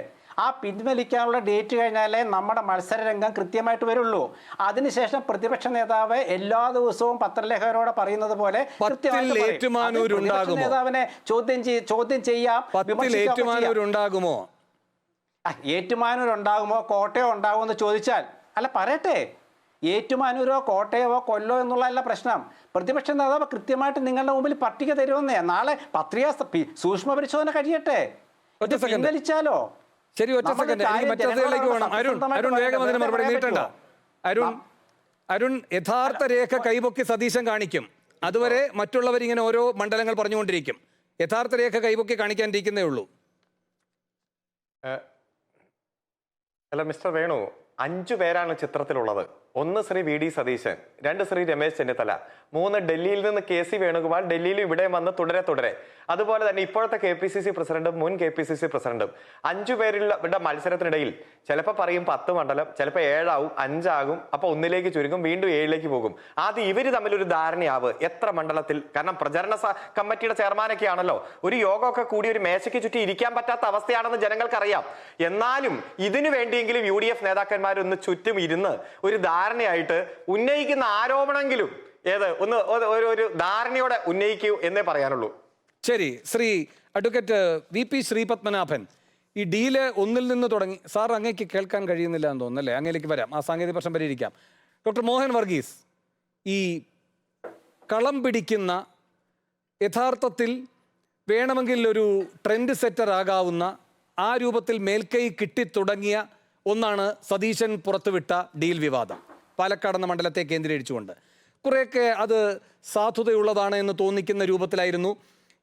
ആ പിൻവലിക്കാനുള്ള ഡേറ്റ് കഴിഞ്ഞാലേ നമ്മുടെ മത്സരരംഗം കൃത്യമായിട്ട് വരുള്ളൂ. അതിനുശേഷം പ്രതിപക്ഷ നേതാവ് എല്ലാ ദിവസവും പത്രലേഖകരോട് പറയുന്നത് പോലെ നേതാവിനെ ചോദ്യം ചെയ്യാം. ഏറ്റുമാനൂർ ഉണ്ടാകുമോ കോട്ടയം ഉണ്ടാകുമോ എന്ന് ചോദിച്ചാൽ, അല്ല പറയട്ടെ, ഏറ്റുമാനൂരോ കോട്ടയമോ കൊല്ലോ എന്നുള്ളതല്ല പ്രശ്നം. പ്രതിപക്ഷ നേതാവ് കൃത്യമായിട്ട് നിങ്ങളുടെ മുമ്പിൽ പട്ടിക തരുമെന്നേ. നാളെ പത്രിക സൂക്ഷ്മ പരിശോധന കഴിയട്ടെ, പിൻവലിച്ചാലോ? ശരി, ഒറ്റ സെക്കൻഡ്, മറ്റേതിലേക്ക് പോകണം. അരുൺ വേഗം അതിന് മറുപടി നീട്ടണ്ട. അരുൺ യഥാർത്ഥ രേഖ കൈപൊക്കി സതീശൻ കാണിക്കും. അതുവരെ മറ്റുള്ളവരിങ്ങനെ ഓരോ മണ്ഡലങ്ങൾ പറഞ്ഞുകൊണ്ടിരിക്കും. യഥാർത്ഥ രേഖ കൈപൊക്കി കാണിക്കാനിരിക്കുന്നേ ഉള്ളൂ. അല്ല മിസ്റ്റർ വേണു, 5 പേരാണ് ചിത്രത്തിലുള്ളത്. 1 ശ്രീ വി.ഡി. സതീശൻ, 2 ശ്രീ രമേശ് ചെന്നിത്തല, 3 ഡൽഹിയിൽ നിന്ന് കെ.സി. വേണുഗോപാൽ, ഡൽഹിയിൽ ഇവിടെ വന്ന് തുടരെ. അതുപോലെ തന്നെ ഇപ്പോഴത്തെ KPCC പ്രസിഡന്റും മുൻ KPCC പ്രസിഡന്റും. 5 പേരുടെ മത്സരത്തിനിടയിൽ ചിലപ്പോൾ പറയും 10 മണ്ഡലം, ചിലപ്പോൾ 7 ആവും, 5 ആകും, അപ്പൊ 1ലേക്ക് ചുരുങ്ങും, വീണ്ടും 7ലേക്ക് പോകും. ആദ്യം ഇവര് തമ്മിലൊരു ധാരണയാവ് എത്ര മണ്ഡലത്തിൽ. കാരണം പ്രചരണ കമ്മിറ്റിയുടെ ചെയർമാനൊക്കെ ആണല്ലോ. ഒരു യോഗമൊക്കെ കൂടി ഒരു മേശയ്ക്ക് ചുറ്റി ഇരിക്കാൻ പറ്റാത്ത അവസ്ഥയാണെന്ന് ജനങ്ങൾക്കറിയാം. എന്നാലും ഇതിനു വേണ്ടിയെങ്കിലും UDF നേതാക്കന്മാരൊന്ന് ചുറ്റും ഇരുന്ന് ഒരു ധാരണയായിട്ട് ഉന്നയിക്കുന്ന ആരോപണമെങ്കിലും ഒരു ധാരണയോടെ ഉന്നയിക്കൂ എന്നേ പറയാനുള്ളൂ. ശരി, ശ്രീ അഡ്വക്കേറ്റ് VP ശ്രീപത്മനാഭൻ, ഈ ഡീല് 1 നിന്ന് തുടങ്ങി. സാർ അങ്ങേക്ക് കേൾക്കാൻ കഴിയുന്നില്ല എന്ന് തോന്നുന്നല്ലേ? അങ്ങേലേക്ക് വരാം, ആ സാങ്കേതിക പ്രശ്നം പരിഹരിക്കാം. ഡോക്ടർ മോഹൻ വർഗീസ്, ഈ കളം പിടിക്കുന്ന, യഥാർത്ഥത്തിൽ വേണമെങ്കിൽ ഒരു ട്രെൻഡ് സെറ്റർ ആകാവുന്ന, ആ രൂപത്തിൽ മേൽക്കൈ കിട്ടിത്തുടങ്ങിയ ഒന്നാണ് സതീശൻ പുറത്തുവിട്ട ഡീൽ വിവാദം. പാലക്കാടെന്ന മണ്ഡലത്തെ കേന്ദ്രീകരിച്ചുകൊണ്ട് കുറേയൊക്കെ അത് സാധുതയുള്ളതാണ് എന്ന് തോന്നിക്കുന്ന രൂപത്തിലായിരുന്നു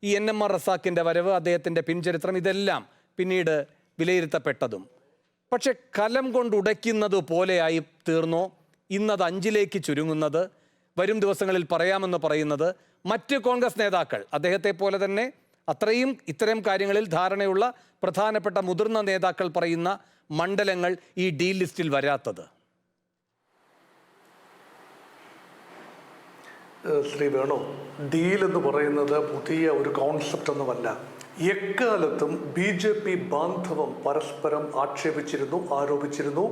ഈ NMR റസാക്കിൻ്റെ വരവ്, അദ്ദേഹത്തിൻ്റെ പിൻചരിത്രം, ഇതെല്ലാം പിന്നീട് വിലയിരുത്തപ്പെട്ടതും. പക്ഷെ കലം കൊണ്ടുടയ്ക്കുന്നത് പോലെയായി തീർന്നോ ഇന്നത് 5ലേക്ക് ചുരുങ്ങുന്നത്? വരും ദിവസങ്ങളിൽ പറയാമെന്ന് പറയുന്നത് മറ്റ് കോൺഗ്രസ് നേതാക്കൾ, അദ്ദേഹത്തെ പോലെ തന്നെ അത്രയും ഇത്തരം കാര്യങ്ങളിൽ ധാരണയുള്ള പ്രധാനപ്പെട്ട മുതിർന്ന നേതാക്കൾ പറയുന്ന മണ്ഡലങ്ങൾ ഈ ഡീൽ ലിസ്റ്റിൽ വരാത്തത്? ശ്രീ വേണു, ഡീൽ എന്ന് പറയുന്നത് പുതിയ ഒരു കോൺസെപ്റ്റ് ഒന്നുമല്ല. എക്കാലത്തും BJP ബാന്ധവം പരസ്പരം ആരോപിച്ചിരുന്നു.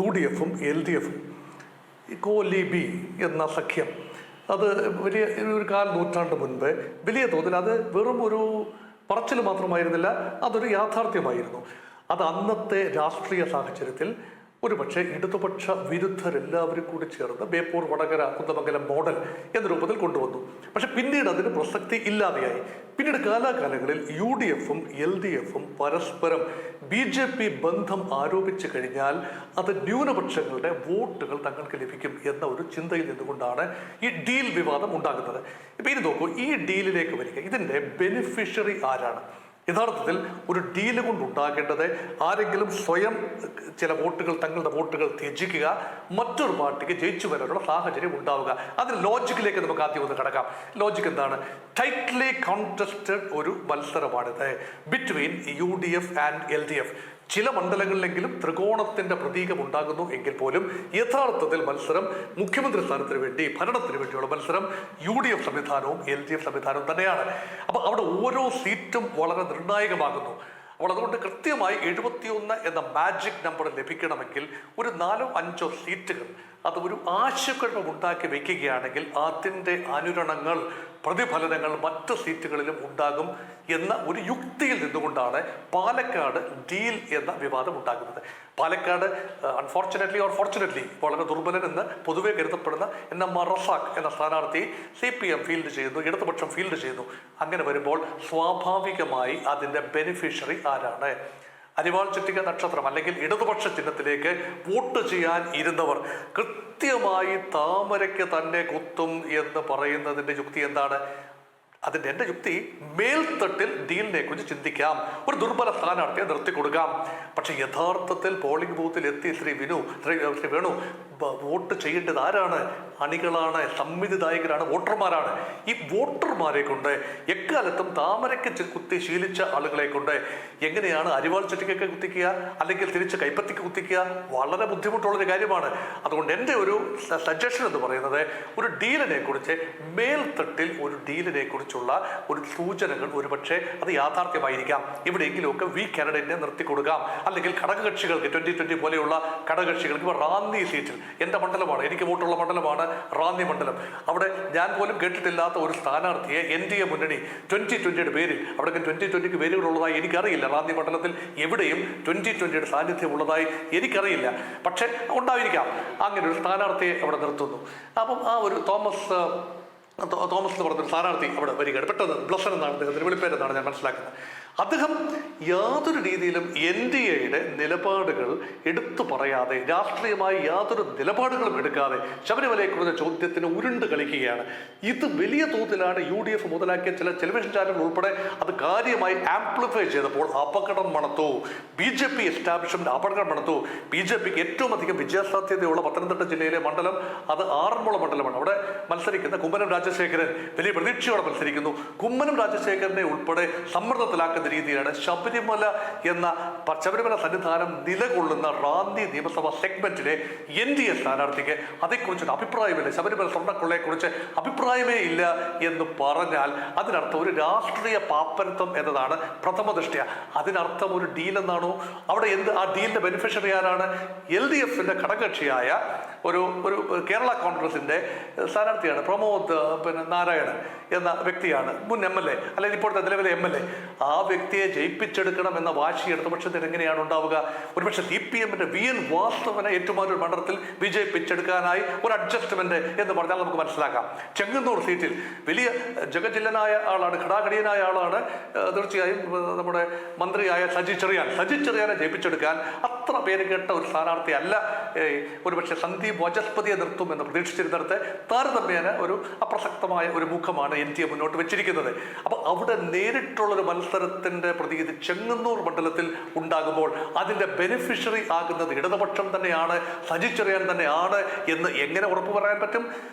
UDFും LDFും കോലീബി എന്ന സഖ്യം, അത് വലിയ ഒരു നൂറ്റാണ്ട് മുൻപ് വലിയ തോതിൽ അത് വെറും ഒരു പറച്ചിൽ മാത്രമായിരുന്നില്ല, അതൊരു യാഥാർത്ഥ്യമായിരുന്നു. അത് അന്നത്തെ രാഷ്ട്രീയ സാഹചര്യത്തിൽ ഒരുപക്ഷെ ഇടതുപക്ഷ വിരുദ്ധരെല്ലാവരും കൂടി ചേർന്ന് ബേപ്പൂർ, വടകര, കുന്ദമംഗലം മോഡൽ എന്ന രൂപത്തിൽ കൊണ്ടുവന്നു. പക്ഷെ പിന്നീട് അതിന് പ്രസക്തി ഇല്ലാതെയായി. പിന്നീട് കാലാകാലങ്ങളിൽ UDFും LDFും പരസ്പരം BJP ബന്ധം ആരോപിച്ചു കഴിഞ്ഞാൽ അത് ന്യൂനപക്ഷങ്ങളുടെ വോട്ടുകൾ തങ്ങൾക്ക് ലഭിക്കും എന്ന ഒരു ചിന്തയിൽ നിന്നുകൊണ്ടാണ് ഈ ഡീൽ വിവാദം ഉണ്ടാകുന്നത്. ഇപ്പൊ ഇനി നോക്കൂ, ഈ ഡീലിലേക്ക് വരിക, ഇതിന്റെ ബെനിഫിഷ്യറി ആരാണ്? യഥാർത്ഥത്തിൽ ഒരു ഡീല് കൊണ്ടുണ്ടാകേണ്ടത് ആരെങ്കിലും സ്വയം ചില വോട്ടുകൾ, തങ്ങളുടെ വോട്ടുകൾ ത്യജിക്കുക, മറ്റൊരു പാർട്ടിക്ക് ജയിച്ചു വരാനുള്ള സാഹചര്യം ഉണ്ടാവുക. അതിന് ലോജിക്കിലേക്ക് നമുക്ക് ആദ്യം ഒന്ന് കടക്കാം. ലോജിക്ക് എന്താണ്? ടൈറ്റ്ലി കോൺടെസ്റ്റഡ് ഒരു മത്സരമാണിത് ബിറ്റ്വീൻ UDF ആൻഡ് LDF. ചില മണ്ഡലങ്ങളിലെങ്കിലും ത്രികോണത്തിന്റെ പ്രതീകം ഉണ്ടാകുന്നു എങ്കിൽ പോലും യഥാർത്ഥത്തിൽ മത്സരം മുഖ്യമന്ത്രി സ്ഥാനത്തിന് വേണ്ടി, ഭരണത്തിന് വേണ്ടിയുള്ള മത്സരം UDF സംവിധാനവും LDF സംവിധാനവും തന്നെയാണ്. അപ്പൊ അവിടെ ഓരോ സീറ്റും വളരെ നിർണായകമാകുന്നു. അപ്പോൾ അതുകൊണ്ട് കൃത്യമായി 71 എന്ന മാജിക് നമ്പർ ലഭിക്കണമെങ്കിൽ ഒരു 4-5 സീറ്റുകൾ അത് ഒരു ആശയക്കുഴപ്പം ഉണ്ടാക്കി വെക്കുകയാണെങ്കിൽ അതിൻ്റെ അനുരണങ്ങൾ പ്രതിഫലനങ്ങൾ മറ്റ് സീറ്റുകളിലും ഉണ്ടാകും എന്ന ഒരു യുക്തിയിൽ നിന്നുകൊണ്ടാണ് പാലക്കാട് ഡീൽ എന്ന വിവാദം ഉണ്ടാകുന്നത്. പാലക്കാട് അൺഫോർച്ചുനേറ്റ്ലി ഓർ ഫോർച്ചുനേറ്റ്ലി വളരെ ദുർബലൻ എന്ന് പൊതുവെ കരുതപ്പെടുന്ന റസാഖ് എന്ന സ്ഥാനാർത്ഥി CPM ഫീൽഡ് ചെയ്യുന്നു, ഇടതുപക്ഷം ഫീൽഡ് ചെയ്യുന്നു. അങ്ങനെ വരുമ്പോൾ സ്വാഭാവികമായി അതിൻ്റെ ബെനിഫിഷ്യറി ആരാണ്? അരിവാൾ ചുറ്റിക നക്ഷത്രം അല്ലെങ്കിൽ ഇടതുപക്ഷ ചിഹ്നത്തിലേക്ക് വോട്ട് ചെയ്യാൻ ഇരുന്നവർ കൃത്യമായി താമരയ്ക്ക് തന്നെ കുത്തും എന്ന് പറയുന്നതിൻ്റെ യുക്തി എന്താണ്? എൻ്റെ യുക്തി മേൽത്തട്ടിൽ ഡീലിനെ കുറിച്ച് ചിന്തിക്കാം, ഒരു ദുർബല സ്ഥാനാർത്ഥിയെ നിർത്തിക്കൊടുക്കാം. പക്ഷെ യഥാർത്ഥത്തിൽ പോളിംഗ് ബൂത്തിൽ എത്തി ശ്രീ വേണു വോട്ട് ചെയ്യേണ്ടത് ആരാണ്? അണികളാണ്, സമ്മതിദായകരാണ്, വോട്ടർമാരാണ്. ഈ വോട്ടർമാരെ കൊണ്ട് എക്കാലത്തും താമരയ്ക്ക് കുത്തി ശീലിച്ച ആളുകളെ കൊണ്ട് എങ്ങനെയാണ് അരിവാൾ ചുറ്റിക്കൊക്കെ കുത്തിക്കുക അല്ലെങ്കിൽ തിരിച്ച് കൈപ്പത്തിക്ക് കുത്തിക്കുക? വളരെ ബുദ്ധിമുട്ടുള്ളൊരു കാര്യമാണ്. അതുകൊണ്ട് എൻ്റെ ഒരു സജഷൻ എന്ന് പറയുന്നത് ഒരു ഡീലിനെ കുറിച്ച്, മേൽത്തട്ടിൽ ഒരു ഡീലിനെ കുറിച്ചുള്ള ഒരു സൂചനകൾ ഒരുപക്ഷെ അത് യാഥാർത്ഥ്യമായിരിക്കാം. എവിടെയെങ്കിലുമൊക്കെ വീക്ക് കാൻഡിഡേറ്റിനെ നിർത്തിക്കൊടുക്കാം. അല്ലെങ്കിൽ ഘടകകക്ഷികൾക്ക് 2020 പോലെയുള്ള ഘടകകക്ഷികൾക്ക് റാന്നി സീറ്റിൽ, എൻ്റെ മണ്ഡലമാണ്, എനിക്ക് വോട്ടുള്ള മണ്ഡലമാണ് റാന്നി മണ്ഡലം, അവിടെ ഞാൻ പോലും കേട്ടിട്ടില്ലാത്ത ഒരു സ്ഥാനാർത്ഥിയെ NDA മുന്നണി 2020 പേരിൽ, അവിടെ 2020 പേരുകളുള്ളതായി എനിക്കറിയില്ല. റാന്നി മണ്ഡലത്തിൽ എവിടെയും 2020 സാന്നിധ്യം ഉള്ളതായി എനിക്കറിയില്ല. പക്ഷെ ഉണ്ടായിരിക്കാം. അങ്ങനെ ഒരു സ്ഥാനാർത്ഥിയെ അവിടെ നിർത്തുന്നു. അപ്പം ആ ഒരു തോമസ് എന്ന് പറഞ്ഞൊരു സ്ഥാനാർത്ഥി അവിടെ വരികയാണ്. പെട്ടെന്ന് ബ്ലസൻ എന്നാണ് അദ്ദേഹത്തിന് വിളിപ്പേരെന്നാണ് ഞാൻ മനസ്സിലാക്കുന്നത്. അദ്ദേഹം യാതൊരു രീതിയിലും NDAയുടെ നിലപാടുകൾ എടുത്തു പറയാതെ, രാഷ്ട്രീയമായി യാതൊരു നിലപാടുകളും എടുക്കാതെ ശബരിമലയെക്കുറിച്ച ചോദ്യത്തിന് ഉരുണ്ട് കളിക്കുകയാണ്. ഇത് വലിയ തോതിലാണ് UDF മുതലാക്കിയ ചില ടെലിവിഷൻ ചാനലുകൾ ഉൾപ്പെടെ അത് കാര്യമായി ആംപ്ലിഫൈ ചെയ്തപ്പോൾ അപകടം മണത്തു. BJP എസ്റ്റാബ്ലിഷ്മെന്റ് അപകടം മണത്തു. BJPക്ക് ഏറ്റവും അധികം വിജയസാധ്യതയുള്ള പത്തനംതിട്ട ജില്ലയിലെ മണ്ഡലം അത് ആറന്മുള മണ്ഡലമാണ്. അവിടെ മത്സരിക്കുന്ന കുമ്മനം രാജശേഖരൻ വലിയ പ്രതീക്ഷയോടെ മത്സരിക്കുന്നു. കുമ്മനം രാജശേഖരനെ ഉൾപ്പെടെ സമ്മർദ്ദത്തിലാക്കുന്ന രീതിയിലാണ് ശബരിമല സന്നിധാനം നിലകൊള്ളുന്ന റാന്നി നിയമസഭാ സെഗ്മെന്റിലെ NDA സ്ഥാനാർത്ഥിക്ക് അതേക്കുറിച്ചൊരു അഭിപ്രായമില്ല, ശബരിമല സ്വർണ്ണക്കൊള്ളയെ കുറിച്ച് അഭിപ്രായമേ ഇല്ല എന്ന് പറഞ്ഞാൽ അതിനർത്ഥം ഒരു രാഷ്ട്രീയ പാപ്പരത്വം എന്നതാണ് പ്രഥമ ദൃഷ്ട്യ. അതിനർത്ഥം ഒരു ഡീൽ എന്നാണോ? അവിടെ ആ ഡീലിന്റെ ബെനിഫിഷ്യറി ആരാണ്? LDFന്റെ ഘടകകക്ഷിയായ ഒരു കേരള കോൺഗ്രസിന്റെ സ്ഥാനാർത്ഥിയാണ് പ്രമോദ് നാരായണൻ എന്ന വ്യക്തിയാണ്, മുൻ MLA അല്ലെങ്കിൽ ഇപ്പോഴത്തെ നിലവിലെ MLA. ആ വ്യക്തിയെ ജയിപ്പിച്ചെടുക്കണം എന്ന വാശി ഇടതുപക്ഷത്തിന് എങ്ങനെയാണ് ഉണ്ടാവുക? ഒരുപക്ഷെ CPMന്റെ VN വാസ്തവനെ ഏറ്റുമാനൂർ മണ്ഡലത്തിൽ വിജയിപ്പിച്ചെടുക്കാനായി ഒരു അഡ്ജസ്റ്റ്മെന്റ് എന്ന് പറഞ്ഞാൽ നമുക്ക് മനസ്സിലാക്കാം. ചെങ്ങന്നൂർ സീറ്റിൽ വലിയ ജഗജില്ലനായ ആളാണ്, ഘടാഘടിയനായ ആളാണ് തീർച്ചയായും നമ്മുടെ മന്ത്രിയായ സജി ചെറിയാനെ ജയിപ്പിച്ചെടുക്കാൻ അത്ര പേര് കേട്ട ഒരു സ്ഥാനാർത്ഥി അല്ല. ഒരുപക്ഷെ സന്ദീപ് വാചസ്പതിയെ നിർത്തും എന്ന് പ്രതീക്ഷിച്ചിരുന്നിടത്ത് താരതമ്യേന ഒരു അപ്രസക്തമായ ഒരു മുഖമാണ് NDA മുന്നോട്ട് വെച്ചിരിക്കുന്നത്. അപ്പൊ അവിടെ നേരിട്ടുള്ളൊരു മത്സരത്തിന്റെ പ്രതീതി ചെങ്ങന്നൂർ മണ്ഡലത്തിൽ ഉണ്ടാകുമ്പോൾ അതിന്റെ ബെനിഫിഷ്യറി ആകുന്നത് ഇടതുപക്ഷം തന്നെയാണ്, സജി ചെറിയാൻ തന്നെയാണ് എന്ന് എങ്ങനെ ഉറപ്പു പറയാൻ പറ്റും?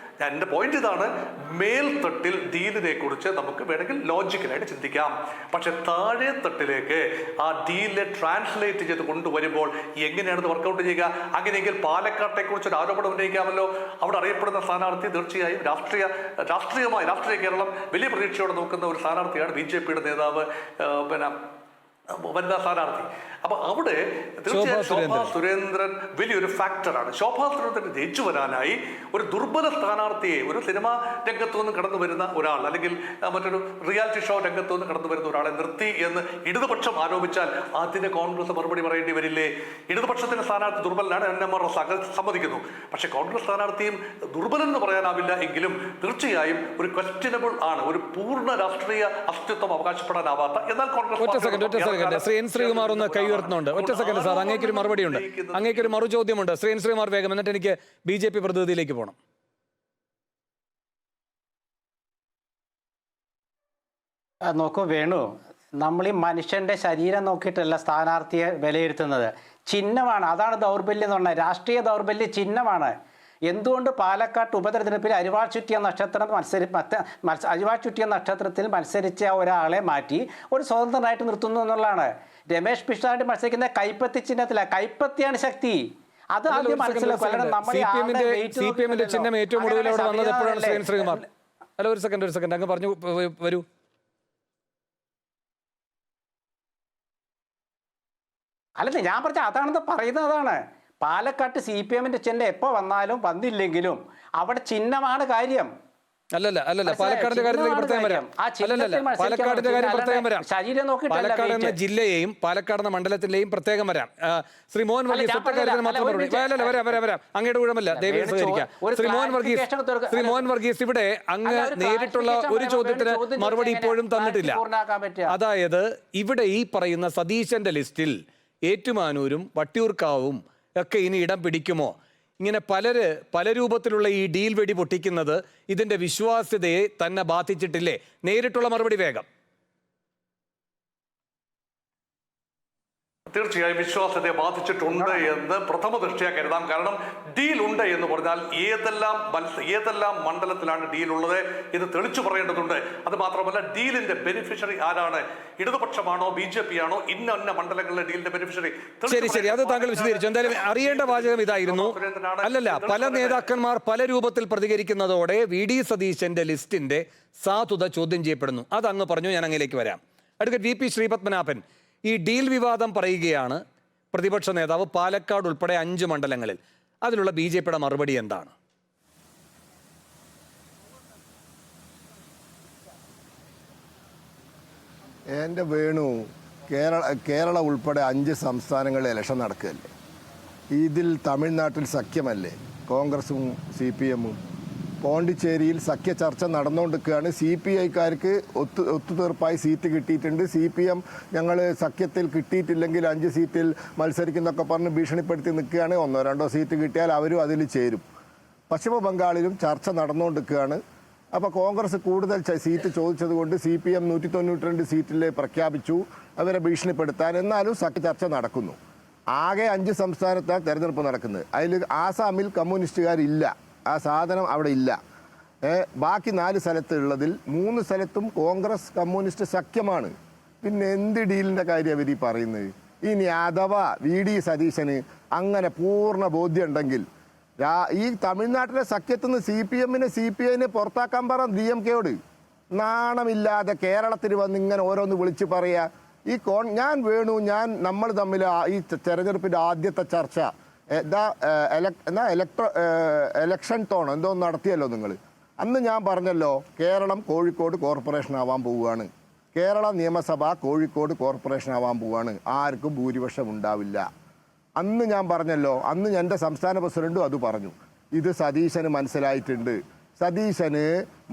എൻ്റെ പോയിന്റ് ഇതാണ്. മേൽത്തട്ടിൽ ഡീലിനെ കുറിച്ച് നമുക്ക് വേണമെങ്കിൽ ലോജിക്കലായിട്ട് ചിന്തിക്കാം. പക്ഷെ താഴെ തട്ടിലേക്ക് ആ ഡീലിനെ ട്രാൻസ്ലേറ്റ് ചെയ്ത് കൊണ്ടുവരുമ്പോൾ എങ്ങനെയാണ് വർക്കൗട്ട് ചെയ്യുക? അങ്ങനെയെങ്കിൽ പാലക്കാട്ടെ കുറിച്ച് ഒരു ആരോപണം ഉന്നയിക്കാമല്ലോ. അവിടെ അറിയപ്പെടുന്ന സ്ഥാനാർത്ഥി തീർച്ചയായും രാഷ്ട്രീയ കേരളം വലിയ പ്രതീക്ഷയോടെ നോക്കുന്ന ഒരു സ്ഥാനാർത്ഥിയാണ് BJPയുടെ നേതാവ്, വനിതാ സ്ഥാനാർത്ഥി. അപ്പൊ അവിടെ തീർച്ചയായും ശോഭാ സുരേന്ദ്രൻ വലിയൊരു ഫാക്ടറാണ്. ശോഭാ സുരേന്ദ്രൻ ജയിച്ചു വരാനായി ഒരു ദുർബല സ്ഥാനാർത്ഥിയെ, ഒരു സിനിമാ രംഗത്തു നിന്ന് കടന്നു വരുന്ന ഒരാൾ അല്ലെങ്കിൽ മറ്റൊരു റിയാലിറ്റി ഷോ രംഗത്തു നിന്ന് കടന്നു വരുന്ന ഒരാളെ നിർത്തി എന്ന് ഇടതുപക്ഷം ആരോപിച്ചാൽ അതിന് കോൺഗ്രസ് മറുപടി പറയേണ്ടി വരില്ലേ? ഇടതുപക്ഷത്തിന്റെ സ്ഥാനാർത്ഥി ദുർബലനാണ്, NMR റസാഖ് സമ്മതിക്കുന്നു. പക്ഷെ കോൺഗ്രസ് സ്ഥാനാർത്ഥിയും ദുർബലൻ എന്ന് പറയാനാവില്ല എങ്കിലും തീർച്ചയായും ഒരു ക്വസ്റ്റ്യനബിൾ ആണ്, ഒരു പൂർണ്ണ രാഷ്ട്രീയ അസ്തിത്വം അവകാശപ്പെടാനാവാത്ത. എന്നാൽ കോൺഗ്രസ് ശ്രീ എൻ ശ്രീകുമാർ ഒന്ന് കൈ ഉയർത്തുന്നുണ്ട്. ഒറ്റ സെക്കൻഡ് സാർ, അങ്ങേക്കൊരു മറുപടി ഉണ്ട്, അങ്ങേക്കൊരു മറു ചോദ്യമുണ്ട്. ശ്രീ എൻ ശ്രീകുമാർ വേഗം, എന്നിട്ട് എനിക്ക് BJP പ്രതിനിധിയിലേക്ക് പോകണം. നോക്കൂ വേണു, നമ്മൾ ഈ മനുഷ്യന്റെ ശരീരം നോക്കിയിട്ടല്ല സ്ഥാനാർത്ഥിയെ വിലയിരുത്തുന്നത്, ചിഹ്നമാണ്. അതാണ് ദൗർബല്യം എന്ന് പറഞ്ഞാൽ, രാഷ്ട്രീയ ദൗർബല്യ ചിഹ്നമാണ്. എന്തുകൊണ്ട് പാലക്കാട് ഉപതെരഞ്ഞെടുപ്പിൽ അരിവാൾ ചുറ്റിയ നക്ഷത്രത്തിൽ മത്സരിച്ച ഒരാളെ മാറ്റി ഒരു സ്വതന്ത്രനായിട്ട് നിർത്തുന്നു എന്നുള്ളതാണ്. രമേശ് പിഷാരടി മത്സരിക്കുന്ന കൈപ്പത്തി ചിഹ്നത്തിലാണ്. കൈപ്പത്തിയാണ് ശക്തി. അത് ആദ്യം മനസ്സിലാക്കുക. CPMന്റെ ചിഹ്നം ഏറ്റവും ഒടുവിൽ അവിടെ വന്നത് എപ്പോഴാണ്? ശ്രീകുമാർ, അല്ല ഒരു സെക്കൻഡ് അങ്ങ് പറഞ്ഞു വരൂ. അല്ലല്ല, ഞാൻ പറഞ്ഞ അതാണെന്ന് പറയുന്നത്. അതാണ് പാലക്കാട്ട് CPM-ന്റെ ചിഹ്നം എപ്പോൾ വന്നാലും വന്നില്ലെങ്കിലും അവിടെ ചിഹ്നമാണ് കാര്യം. അല്ലല്ല പാലക്കാടിന്റെ കാര്യത്തിലേക്ക് പ്രത്യേകം വരാം. പാലക്കാടിന്റെ കാര്യം പ്രത്യേകം വരാം. പാലക്കാട് എന്ന ജില്ലയെയും പാലക്കാട് എന്ന മണ്ഡലത്തിലെയും പ്രത്യേകം വരാം. ശ്രീ മോഹൻ വർഗീസ് വരാം. അങ്ങയുടെ ഊഴമല്ല, ദയവായി സഹകരിക്കാം. ശ്രീ മോഹൻ വർഗീസ്, ഇവിടെ അങ്ങ് നേരിട്ടുള്ള ഒരു ചോദ്യത്തിന് മറുപടി ഇപ്പോഴും തന്നിട്ടില്ല. അതായത് ഇവിടെ ഈ പറയുന്ന സതീശന്റെ ലിസ്റ്റിൽ ഏറ്റുമാനൂരും വട്ടിയൂർക്കാവും ഒക്കെ ഇനി ഇടം പിടിക്കുമോ? ഇങ്ങനെ പല രൂപത്തിലുള്ള ഈ ഡീൽ വെടി പൊട്ടിക്കുന്നത് ഇതിന്റെ വിശ്വാസ്യതയെ തന്നെ ബാധിച്ചിട്ടില്ലേ? നേരിട്ടുള്ള മറുപടി വേഗം. തീർച്ചയായും വിശ്വാസ്യതയെ ബാധിച്ചിട്ടുണ്ട് എന്ന് പ്രഥമ ദൃഷ്ടിയാ കരുതാം. കാരണം ഡീൽ ഉണ്ട് എന്ന് പറഞ്ഞാൽ ഏതെല്ലാം മണ്ഡലത്തിലാണ് ഡീൽ ഉള്ളത് എന്ന് തെളിച്ചു പറയേണ്ടതുണ്ട്. അത് മാത്രമല്ല, ഡീലിന്റെ ബെനിഫിഷ്യറി ആരാണ്? ഇടതുപക്ഷമാണോ BJP ആണോ? ഇന്ന മണ്ഡലങ്ങളിലെ ഡീലിന്റെ ബെനിഫിഷ്യറി? ശരി, അത് താങ്കൾ വിശദീകരിച്ചു. എന്തായാലും അറിയേണ്ട വാചകം ഇതായിരുന്നു. പല നേതാക്കന്മാർ പല രൂപത്തിൽ പ്രതികരിക്കുന്നതോടെ VD സതീശന്റെ ലിസ്റ്റിന്റെ സാധുത ചോദ്യം ചെയ്യപ്പെടുന്നു. അത് അങ്ങ് പറഞ്ഞു, ഞാൻ അങ്ങയിലേക്ക് വരാം. അഡ്വക്കേറ്റ് VP ശ്രീപത്മനാഭൻ, ഈ ഡീൽ വിവാദം പറയുകയാണ് പ്രതിപക്ഷ നേതാവ്, പാലക്കാട് ഉൾപ്പെടെ 5 മണ്ഡലങ്ങളിൽ. അതിലുള്ള BJPയുടെ മറുപടി എന്താണ്? എൻ്റെ വേണു, കേരള ഉൾപ്പെടെ 5 സംസ്ഥാനങ്ങളിൽ ഇലക്ഷൻ നടക്കുകയല്ലേ. ഇതിൽ തമിഴ്നാട്ടിൽ സഖ്യമല്ലേ കോൺഗ്രസും CPM-ഉം. പോണ്ടിച്ചേരിയിൽ സഖ്യ ചർച്ച നടന്നുകൊണ്ടിരിക്കുകയാണ്. CPI-ക്കാർക്ക് ഒത്തുതീർപ്പായി സീറ്റ് കിട്ടിയിട്ടുണ്ട്. CPM ഞങ്ങൾ സഖ്യത്തിൽ കിട്ടിയിട്ടില്ലെങ്കിൽ 5 സീറ്റിൽ മത്സരിക്കുന്നൊക്കെ പറഞ്ഞ് ഭീഷണിപ്പെടുത്തി നിൽക്കുകയാണ്. 1-2 സീറ്റ് കിട്ടിയാൽ അവരും അതിൽ ചേരും. പശ്ചിമ ബംഗാളിലും ചർച്ച നടന്നുകൊണ്ടിരിക്കുകയാണ്. അപ്പോൾ കോൺഗ്രസ് കൂടുതൽ സീറ്റ് ചോദിച്ചത് കൊണ്ട് CPM 192 സീറ്റിൽ പ്രഖ്യാപിച്ചു അവരെ ഭീഷണിപ്പെടുത്താൻ. എന്നാലും സഖ്യ ചർച്ച നടക്കുന്നു. ആകെ 5 സംസ്ഥാനത്താണ് തെരഞ്ഞെടുപ്പ് നടക്കുന്നത്. അതിൽ ആസാമിൽ കമ്മ്യൂണിസ്റ്റുകാരില്ല, ആ സാധനം അവിടെ ഇല്ല. ബാക്കി 4 സ്ഥലത്തുള്ളതിൽ 3 സ്ഥലത്തും കോൺഗ്രസ് കമ്മ്യൂണിസ്റ്റ് സഖ്യമാണ്. പിന്നെ എന്ത് ഡീലിൻ്റെ കാര്യം അവർ ഈ പറയുന്നത്? ഇനി അഥവാ VD സതീശന് അങ്ങനെ പൂർണ്ണ ബോധ്യം ഉണ്ടെങ്കിൽ ഈ തമിഴ്നാട്ടിലെ സഖ്യത്തിൽ നിന്ന് CPM-നെ CPI-നെ പുറത്താക്കാൻ പറ DMK-യോട്. നാണമില്ലാതെ കേരളത്തിൽ വന്ന് ഇങ്ങനെ ഓരോന്ന് വിളിച്ച് പറയുക. ഞാൻ വേണു, നമ്മൾ തമ്മിൽ ഈ തെരഞ്ഞെടുപ്പിൻ്റെ ആദ്യത്തെ ചർച്ച ഇലക്ഷൻ തോണം എന്തോ നടത്തിയല്ലോ നിങ്ങൾ. അന്ന് ഞാൻ പറഞ്ഞല്ലോ കേരളം കോഴിക്കോട് കോർപ്പറേഷൻ ആവാൻ പോവുകയാണ്. കേരള നിയമസഭ കോഴിക്കോട് കോർപ്പറേഷൻ ആവാൻ പോവുകയാണ്. ആർക്കും ഭൂരിപക്ഷം ഉണ്ടാവില്ല. അന്ന് ഞാൻ പറഞ്ഞല്ലോ. അന്ന് എൻ്റെ സംസ്ഥാന പ്രസിഡന്റും അത് പറഞ്ഞു. ഇത് സതീശന് മനസ്സിലായിട്ടുണ്ട്. സതീശന്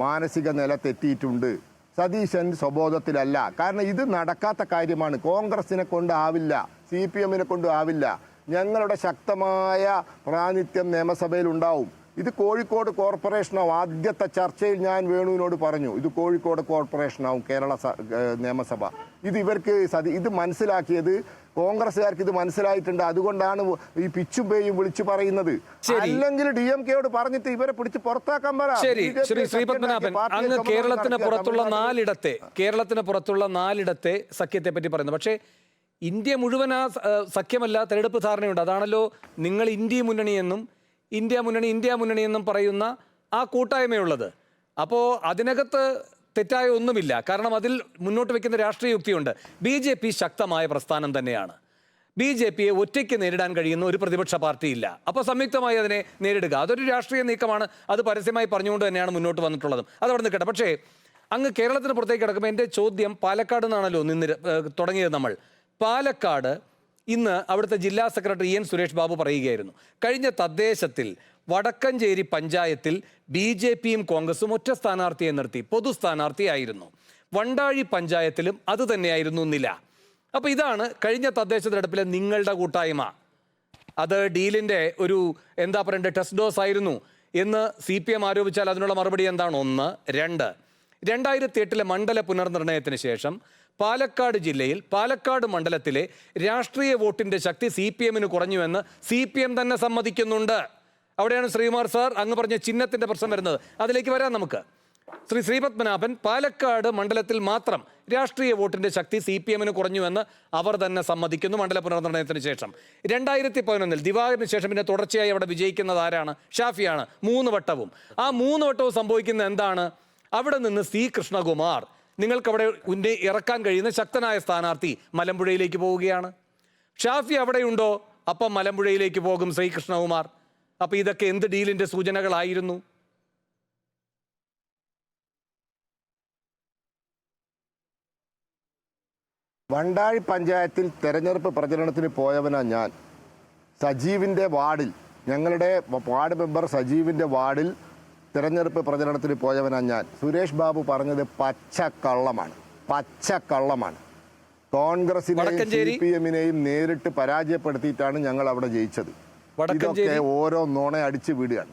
മാനസിക നില തെറ്റിയിട്ടുണ്ട്. സതീശൻ സ്വബോധത്തിലല്ല. കാരണം ഇത് നടക്കാത്ത കാര്യമാണ്. കോൺഗ്രസിനെ കൊണ്ടാവില്ല, CPM-നെ കൊണ്ടും ആവില്ല. ഞങ്ങളുടെ ശക്തമായ പ്രാതിനിധ്യം നിയമസഭയിൽ ഉണ്ടാവും. ഇത് കോഴിക്കോട് കോർപ്പറേഷനാവും. ആദ്യത്തെ ചർച്ചയിൽ ഞാൻ വേണുവിനോട് പറഞ്ഞു ഇത് കോഴിക്കോട് കോർപ്പറേഷനാവും കേരള നിയമസഭ. ഇത് ഇവർക്ക് ഇത് മനസ്സിലാക്കിയത് കോൺഗ്രസ്സുകാർക്ക് ഇത് മനസ്സിലായിട്ടുണ്ട്. അതുകൊണ്ടാണ് ഈ പിച്ചും പേയും വിളിച്ചു പറയുന്നത്. അല്ലെങ്കിൽ DMK-യോട് പറഞ്ഞിട്ട് ഇവരെ പിടിച്ച് പുറത്താക്കാൻ പറ. ശരി, ശ്രീ ശ്രീപത്മനാഭൻ, അങ്ങ് കേരളത്തിന് പുറത്തുള്ള 4ഇടത്തെ സഖ്യത്തെ പറ്റി പറയുന്നു. പക്ഷേ ഇന്ത്യ മുഴുവൻ ആ സഖ്യമല്ല, തെരഞ്ഞെടുപ്പ് ധാരണയുണ്ട്. അതാണല്ലോ നിങ്ങൾ ഇന്ത്യ മുന്നണി എന്നും പറയുന്ന ആ കൂട്ടായ്മയുള്ളത്. അപ്പോൾ അതിനകത്ത് തെറ്റായ ഒന്നുമില്ല. കാരണം അതിൽ മുന്നോട്ട് വെക്കുന്ന രാഷ്ട്രീയ യുക്തിയുണ്ട്. BJP ശക്തമായ പ്രസ്ഥാനം തന്നെയാണ്. BJPയെ ഒറ്റയ്ക്ക് നേരിടാൻ കഴിയുന്ന ഒരു പ്രതിപക്ഷ പാർട്ടിയില്ല. അപ്പോൾ സംയുക്തമായി അതിനെ നേരിടുക, അതൊരു രാഷ്ട്രീയ നീക്കമാണ്. അത് പരസ്യമായി പറഞ്ഞുകൊണ്ട് തന്നെയാണ് മുന്നോട്ട് വന്നിട്ടുള്ളതും. അതവിടെ നിൽക്കട്ടെ. പക്ഷേ അങ്ങ് കേരളത്തിന് പുറത്തേക്ക് കിടക്കുമ്പോൾ എൻ്റെ ചോദ്യം പാലക്കാട് നിന്നാണല്ലോ തുടങ്ങിയത് നമ്മൾ. പാലക്കാട് ഇന്ന് അവിടുത്തെ ജില്ലാ സെക്രട്ടറി EN സുരേഷ് ബാബു പറയുകയായിരുന്നു, കഴിഞ്ഞ തദ്ദേശത്തിൽ വടക്കഞ്ചേരി പഞ്ചായത്തിൽ BJPയും കോൺഗ്രസും ഒറ്റ സ്ഥാനാർത്ഥിയെ നിർത്തി, പൊതു സ്ഥാനാർത്ഥിയായിരുന്നു. വണ്ടാഴി പഞ്ചായത്തിലും അത് തന്നെയായിരുന്നു നില. അപ്പോൾ ഇതാണ് കഴിഞ്ഞ തദ്ദേശ തെരഞ്ഞെടുപ്പിലെ നിങ്ങളുടെ കൂട്ടായ്മ. അത് ഡീലിൻ്റെ ഒരു എന്താ പറയണ്ടേ ടെസ്റ്റ് ഡോസ് ആയിരുന്നു എന്ന് CPM ആരോപിച്ചാൽ അതിനുള്ള മറുപടി എന്താണ്? 1. 2008 മണ്ഡല പുനർനിർണയത്തിന് ശേഷം പാലക്കാട് ജില്ലയിൽ പാലക്കാട് മണ്ഡലത്തിലെ രാഷ്ട്രീയ വോട്ടിന്റെ ശക്തി CPM-ന് കുറഞ്ഞുവെന്ന് CPM തന്നെ സമ്മതിക്കുന്നുണ്ട്. അവിടെയാണ് ശ്രീകുമാർ സാർ അങ്ങ് പറഞ്ഞ ചിഹ്നത്തിന്റെ പ്രശ്നം വരുന്നത്. അതിലേക്ക് വരാം നമുക്ക്. ശ്രീ ശ്രീപത്മനാഭൻ, പാലക്കാട് മണ്ഡലത്തിൽ മാത്രം രാഷ്ട്രീയ വോട്ടിന്റെ ശക്തി CPM-ന് കുറഞ്ഞുവെന്ന് അവർ തന്നെ സമ്മതിക്കുന്നു മണ്ഡല പുനർനിർണയത്തിന് ശേഷം. 2011 ദിവാകരന് ശേഷം പിന്നെ തുടർച്ചയായി അവിടെ വിജയിക്കുന്നത് ആരാണ്? ഷാഫിയാണ്, 3 വട്ടവും. ആ 3 വട്ടവും സംഭവിക്കുന്ന എന്താണ്? അവിടെ നിന്ന് C കൃഷ്ണകുമാർ, നിങ്ങൾക്കവിടെ ഇറക്കാൻ കഴിയുന്ന ശക്തനായ സ്ഥാനാർത്ഥി, മലമ്പുഴയിലേക്ക് പോവുകയാണ്. ഷാഫി അവിടെയുണ്ടോ? അപ്പം മലമ്പുഴയിലേക്ക് പോകും ശ്രീകൃഷ്ണകുമാർ. അപ്പൊ ഇതൊക്കെ എന്ത് ഡീലിന്റെ സൂചനകളായിരുന്നു? വണ്ടാഴി പഞ്ചായത്തിൽ തെരഞ്ഞെടുപ്പ് പ്രചരണത്തിന് പോയവനാ ഞാൻ. സജീവിൻ്റെ വാർഡിൽ, ഞങ്ങളുടെ വാർഡ് മെമ്പർ സജീവിൻ്റെ വാർഡിൽ തെരഞ്ഞെടുപ്പ് പ്രചരണത്തിന് പോയവനാ ഞാൻ. സുരേഷ് ബാബു പറഞ്ഞത് പച്ചക്കള്ളമാണ്, പച്ചക്കള്ളമാണ്. കോൺഗ്രസിനെയും CPM-നെയും നേരിട്ട് പരാജയപ്പെടുത്തിയിട്ടാണ് ഞങ്ങൾ അവിടെ ജയിച്ചത്. ഇതൊക്കെ ഓരോ നുണ അടിച്ച് വിടുകയാണ്.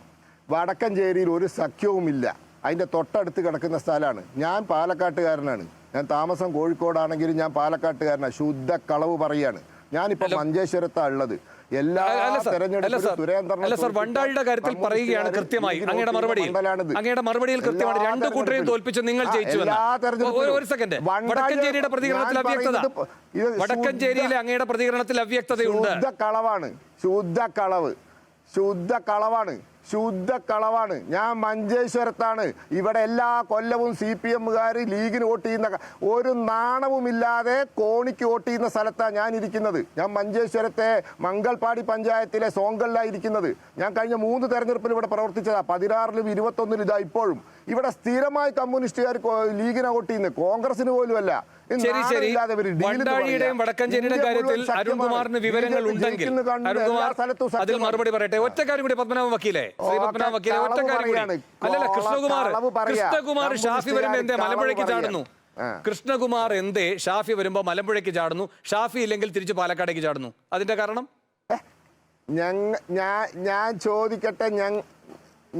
വടക്കഞ്ചേരിയിൽ ഒരു സഖ്യവുമില്ല. അതിൻ്റെ തൊട്ടടുത്ത് കിടക്കുന്ന സ്ഥലമാണ്. ഞാൻ പാലക്കാട്ടുകാരനാണ്. ഞാൻ താമസം കോഴിക്കോടാണെങ്കിലും ഞാൻ പാലക്കാട്ടുകാരനാണ്. ശുദ്ധ കളവ് പറയാണ്. ഞാനിപ്പോൾ മഞ്ചേശ്വരത്താണ് ഉള്ളത്. എല്ലാ വണ്ടാഴിയുടെ കാര്യത്തിൽ പറയുകയാണ് കൃത്യമായി. അങ്ങയുടെ മറുപടിയിൽ കൃത്യമാണ് രണ്ടു കൂട്ടരെയും തോൽപ്പിച്ച് നിങ്ങൾ ജയിച്ചു. ഒരു സെക്കൻഡ്, വടക്കഞ്ചേരിയുടെ പ്രതികരണത്തിൽ അവ്യക്തത, വടക്കഞ്ചേരിയിലെ അങ്ങയുടെ പ്രതികരണത്തിൽ അവ്യക്തതയുണ്ട്. ശുദ്ധ കളവാണ്, ശുദ്ധ കളവ്, ശുദ്ധ കളവാണ്, ശുദ്ധ കളവാണ്. ഞാൻ മഞ്ചേശ്വരത്താണ്. ഇവിടെ എല്ലാ കൊല്ലവും CPM-കാർ ലീഗിന് വോട്ട് ചെയ്യുന്ന, ഒരു നാണവുമില്ലാതെ കോണിക്ക് വോട്ട് ചെയ്യുന്ന സ്ഥലത്താണ് ഞാൻ ഇരിക്കുന്നത്. ഞാൻ മഞ്ചേശ്വരത്തെ മംഗൾപാടി പഞ്ചായത്തിലെ സോങ്കലിലാണ് ഇരിക്കുന്നത്. ഞാൻ കഴിഞ്ഞ 3 തെരഞ്ഞെടുപ്പിൽ ഇവിടെ പ്രവർത്തിച്ചതാ. 16-ലും 21-ലും ഇതാ ഇപ്പോഴും. ഇവിടെ സ്ഥിരമായി കമ്മ്യൂണിസ്റ്റുകാർ ലീഗിനെ വോട്ട് ചെയ്യുന്നത്, കോൺഗ്രസിന് പോലും അല്ല. വണ്ടാഴിയുടെയും വടക്കഞ്ചേരിയുടെയും കാര്യത്തിൽ അരുൺകുമാറിന് വിവരങ്ങൾ ഉണ്ടെങ്കിൽ അതിൽ മറുപടി പറയട്ടെ. ഒറ്റ കാര്യം കൂടി പത്മനാഭ വക്കീലെ, ശ്രീ പത്മനാഭ വക്കീലെ, ഒറ്റ കാര്യം കൂടി. അല്ലല്ല, കൃഷ്ണകുമാർ ഷാഫി വരുമ്പോ എന്തേ മലമ്പുഴയ്ക്ക് ചാടുന്നു? കൃഷ്ണകുമാർ എന്തേ ഷാഫി വരുമ്പോ മലമ്പുഴയ്ക്ക് ചാടുന്നു? ഷാഫി ഇല്ലെങ്കിൽ തിരിച്ച് പാലക്കാടേക്ക് ചാടുന്നു? അതിന്റെ കാരണം ഞാൻ ചോദിക്കട്ടെ,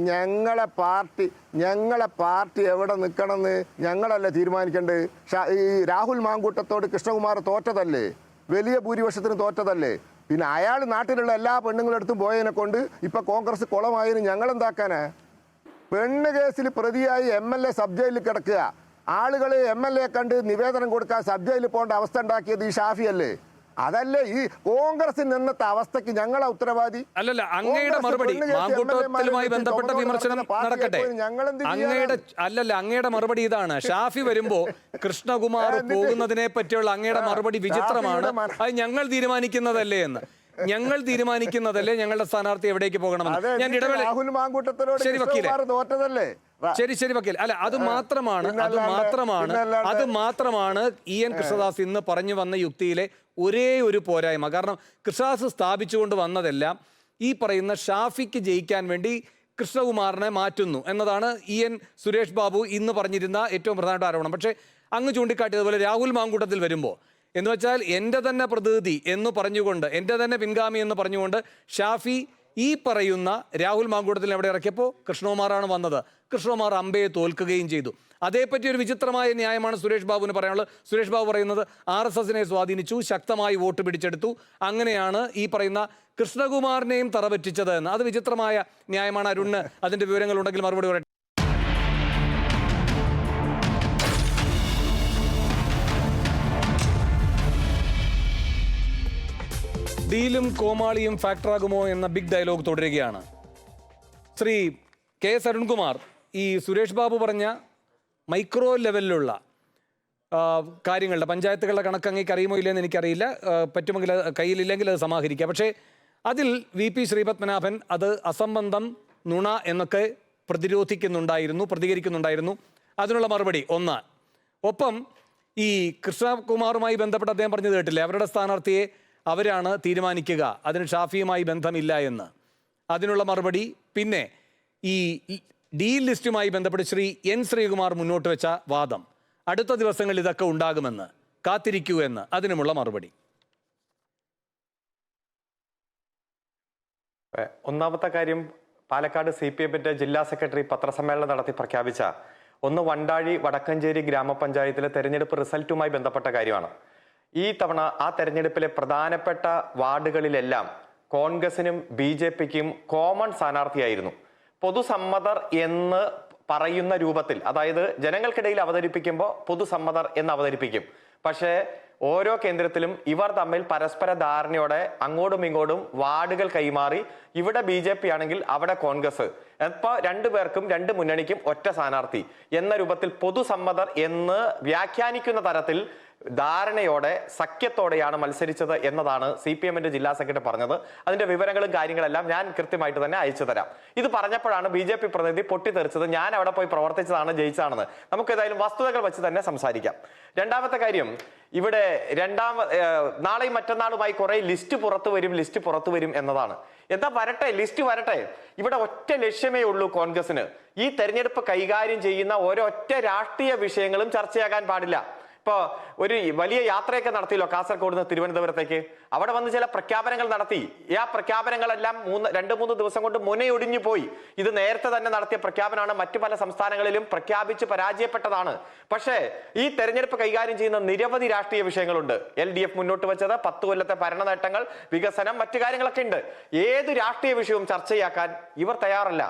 ഞങ്ങളെ പാർട്ടി എവിടെ നിൽക്കണമെന്ന് ഞങ്ങളല്ലേ തീരുമാനിക്കേണ്ടത്? ഈ രാഹുൽ മാങ്കൂട്ടത്തോട് കൃഷ്ണകുമാർ തോറ്റതല്ലേ? വലിയ ഭൂരിപക്ഷത്തിന് തോറ്റതല്ലേ? പിന്നെ അയാൾ നാട്ടിലുള്ള എല്ലാ പെണ്ണുങ്ങളെടുത്തും പോയതിനെ കൊണ്ട് ഇപ്പൊ കോൺഗ്രസ് കുളമായതിന് ഞങ്ങൾ എന്താക്കാനാ? പെണ്ണ് കേസിൽ പ്രതിയായി MLA സബ് ജയിലിൽ കിടക്കുക. ആളുകൾ MLA കണ്ട് നിവേദനം കൊടുക്കാൻ സബ് ജയിലിൽ പോകേണ്ട അവസ്ഥ ഉണ്ടാക്കിയത് ഈ ഷാഫിയല്ലേ? അതല്ലേ ഈ കോൺഗ്രസിന് ഇന്നത്തെ അവസ്ഥയ്ക്ക് ഞങ്ങളെ ഉത്തരവാദി? അല്ലല്ല, അങ്ങയുടെ മറുപടി മാങ്കൂട്ടത്തിലുമായി ബന്ധപ്പെട്ട വിമർശനം നടക്കട്ടെ. അങ്ങയുടെ മറുപടി ഇതാണ്. ഷാഫി വരുമ്പോ കൃഷ്ണകുമാർ പോകുന്നതിനെ പറ്റിയുള്ള അങ്ങയുടെ മറുപടി വിചിത്രമാണ്. അത് ഞങ്ങൾ തീരുമാനിക്കുന്നതല്ലേ എന്ന്. ഞങ്ങൾ തീരുമാനിക്കുന്നതല്ലേ ഞങ്ങളുടെ സ്ഥാനാർത്ഥി എവിടേക്ക് പോകണമെന്ന്. ഞാൻ ശരി വക്കീൽ, അല്ല അത് മാത്രമാണ് EN കൃഷ്ണദാസ് ഇന്ന് പറഞ്ഞു വന്ന യുക്തിയിലെ ഒരേ ഒരു പോരായ്മ. കാരണം കൃഷ്ണദാസ് സ്ഥാപിച്ചുകൊണ്ട് വന്നതെല്ലാം ഈ പറയുന്ന ഷാഫിക്ക് ജയിക്കാൻ വേണ്ടി കൃഷ്ണകുമാറിനെ മാറ്റുന്നു എന്നതാണ് EN സുരേഷ് ബാബു ഇന്ന് പറഞ്ഞിരുന്ന ഏറ്റവും പ്രധാനപ്പെട്ട ആരോപണം. പക്ഷേ അങ്ങ് ചൂണ്ടിക്കാട്ടിയതുപോലെ രാഹുൽ മാങ്കൂട്ടത്തിൽ വരുമ്പോൾ എന്ന് വെച്ചാൽ എൻ്റെ തന്നെ പ്രതിനിധി എന്ന് പറഞ്ഞുകൊണ്ട്, എൻ്റെ തന്നെ പിൻഗാമി എന്ന് പറഞ്ഞുകൊണ്ട് ഷാഫി ഈ പറയുന്ന രാഹുൽ മാങ്കൂട്ടത്തിൽ എവിടെ ഇറക്കിയപ്പോൾ കൃഷ്ണകുമാറാണ് വന്നത്. കൃഷ്ണകുമാർ അമ്പയെ തോൽക്കുകയും ചെയ്തു. അതേപ്പറ്റി ഒരു വിചിത്രമായ ന്യായമാണ് സുരേഷ് ബാബുവിന് പറയാനുള്ളത്. സുരേഷ് ബാബു പറയുന്നത് RSSനെ സ്വാധീനിച്ചു, ശക്തമായി വോട്ട് പിടിച്ചെടുത്തു, അങ്ങനെയാണ് ഈ പറയുന്ന കൃഷ്ണകുമാറിനെയും തറപറ്റിച്ചത് എന്ന്. അത് വിചിത്രമായ ന്യായമാണ്. അരുണിന് അതിന്റെ വിവരങ്ങൾ ഉണ്ടെങ്കിൽ മറുപടി പറയട്ടെ. ഡീലും കോമാളിയും ഫാക്ടറാകുമോ എന്ന ബിഗ് ഡയലോഗ് തുടരുകയാണ്. ശ്രീ KS അരുൺകുമാർ, ഈ സുരേഷ് ബാബു പറഞ്ഞ മൈക്രോ ലെവലിലുള്ള കാര്യങ്ങളുടെ പഞ്ചായത്തുകളുടെ കണക്ക് അങ്ങേക്ക് അറിയുമോ ഇല്ലെന്ന് എനിക്കറിയില്ല. പറ്റുമെങ്കിൽ കയ്യിലില്ലെങ്കിൽ അത് സമാഹരിക്കുക. പക്ഷേ അതിൽ VP ശ്രീപത്മനാഭൻ അത് അസംബന്ധം, നുണ എന്നൊക്കെ പ്രതികരിക്കുന്നുണ്ടായിരുന്നു. അതിനുള്ള മറുപടി ഒന്ന്. ഒപ്പം ഈ കൃഷ്ണകുമാറുമായി ബന്ധപ്പെട്ട് അദ്ദേഹം പറഞ്ഞത് കേട്ടില്ലേ, അവരുടെ സ്ഥാനാർത്ഥിയെ അവരാണ് തീരുമാനിക്കുക, അതിന് ഷാഫിയുമായി ബന്ധമില്ല എന്ന്. അതിനുള്ള മറുപടി. പിന്നെ ഈ ഡീൽ ലിസ്റ്റുമായി ബന്ധപ്പെട്ട് ശ്രീ N ശ്രീകുമാർ മുന്നോട്ട് വെച്ച വാദം, അടുത്ത ദിവസങ്ങളിൽ ഇതൊക്കെ ഉണ്ടാകുമെന്ന് കാത്തിരിക്കൂ എന്ന്, അതിനുമുള്ള മറുപടി. ഒന്നാമത്തെ കാര്യം, പാലക്കാട് CPM-ന്റെ ജില്ലാ സെക്രട്ടറി പത്രസമ്മേളനം നടത്തി പ്രഖ്യാപിച്ച ഒന്ന് വണ്ടാഴി വടക്കഞ്ചേരി ഗ്രാമപഞ്ചായത്തിലെ തെരഞ്ഞെടുപ്പ് റിസൾട്ടുമായി ബന്ധപ്പെട്ട കാര്യമാണ്. ഈ തവണ ആ തെരഞ്ഞെടുപ്പിലെ പ്രധാനപ്പെട്ട വാർഡുകളിലെല്ലാം കോൺഗ്രസിനും BJPക്കും കോമൺ സ്ഥാനാർത്ഥിയായിരുന്നു. പൊതുസമ്മതർ എന്ന് പറയുന്ന രൂപത്തിൽ, അതായത് ജനങ്ങൾക്കിടയിൽ അവതരിപ്പിക്കുമ്പോൾ പൊതുസമ്മതർ എന്ന് അവതരിപ്പിക്കും. പക്ഷേ ഓരോ കേന്ദ്രത്തിലും ഇവർ തമ്മിൽ പരസ്പര ധാരണയോടെ അങ്ങോട്ടും ഇങ്ങോട്ടും വാർഡുകൾ കൈമാറി, ഇവിടെ BJP ആണെങ്കിൽ അവിടെ കോൺഗ്രസ്, അപ്പൊ രണ്ടുപേർക്കും രണ്ട് മുന്നണിക്കും ഒറ്റ സ്ഥാനാർത്ഥി എന്ന രൂപത്തിൽ പൊതുസമ്മതർ എന്ന് വ്യാഖ്യാനിക്കുന്ന തരത്തിൽ ധാരണയോടെ സഖ്യത്തോടെയാണ് മത്സരിച്ചത് എന്നതാണ് CPM-ന്റെ ജില്ലാ സെക്രട്ടറി പറഞ്ഞത്. അതിന്റെ വിവരങ്ങളും കാര്യങ്ങളെല്ലാം ഞാൻ കൃത്യമായിട്ട് തന്നെ അയച്ചു തരാം. ഇത് പറഞ്ഞപ്പോഴാണ് BJP പ്രതിനിധി പൊട്ടിത്തെറിച്ചത്. ഞാൻ അവിടെ പോയി പ്രവർത്തിച്ചതാണ്, ജയിച്ചതാണെന്ന്. നമുക്ക് ഏതായാലും വസ്തുതകൾ വെച്ച് തന്നെ സംസാരിക്കാം. രണ്ടാമത്തെ കാര്യം, ഇവിടെ നാളെയും മറ്റന്നാളുമായി കുറെ ലിസ്റ്റ് പുറത്തു വരും എന്നതാണ്. എന്താ വരട്ടെ, ലിസ്റ്റ് വരട്ടെ. ഇവിടെ ഒറ്റ ലക്ഷ്യമേ ഉള്ളൂ കോൺഗ്രസിന്. ഈ തെരഞ്ഞെടുപ്പ് കൈകാര്യം ചെയ്യുന്ന ഒരൊറ്റ രാഷ്ട്രീയ വിഷയങ്ങളും ചർച്ചയാകാൻ പാടില്ല. ഇപ്പൊ ഒരു വലിയ യാത്രയൊക്കെ നടത്തിയല്ലോ കാസർഗോഡ് നിന്ന് തിരുവനന്തപുരത്തേക്ക്. അവിടെ വന്ന് ചില പ്രഖ്യാപനങ്ങൾ നടത്തി. ആ പ്രഖ്യാപനങ്ങളെല്ലാം 2-3 ദിവസം കൊണ്ട് മുനയൊടിഞ്ഞു പോയി. ഇത് നേരത്തെ തന്നെ നടത്തിയ പ്രഖ്യാപനമാണ്, മറ്റു പല സംസ്ഥാനങ്ങളിലും പ്രഖ്യാപിച്ച് പരാജയപ്പെട്ടതാണ്. പക്ഷേ ഈ തെരഞ്ഞെടുപ്പ് കൈകാര്യം ചെയ്യുന്ന നിരവധി രാഷ്ട്രീയ വിഷയങ്ങളുണ്ട്. LDF മുന്നോട്ട് വെച്ചത് 10 കൊല്ലത്തെ ഭരണ നേട്ടങ്ങൾ, വികസനം, മറ്റു കാര്യങ്ങളൊക്കെ ഉണ്ട്. ഏത് രാഷ്ട്രീയ വിഷയവും ചർച്ചയാക്കാൻ ഇവർ തയ്യാറല്ല.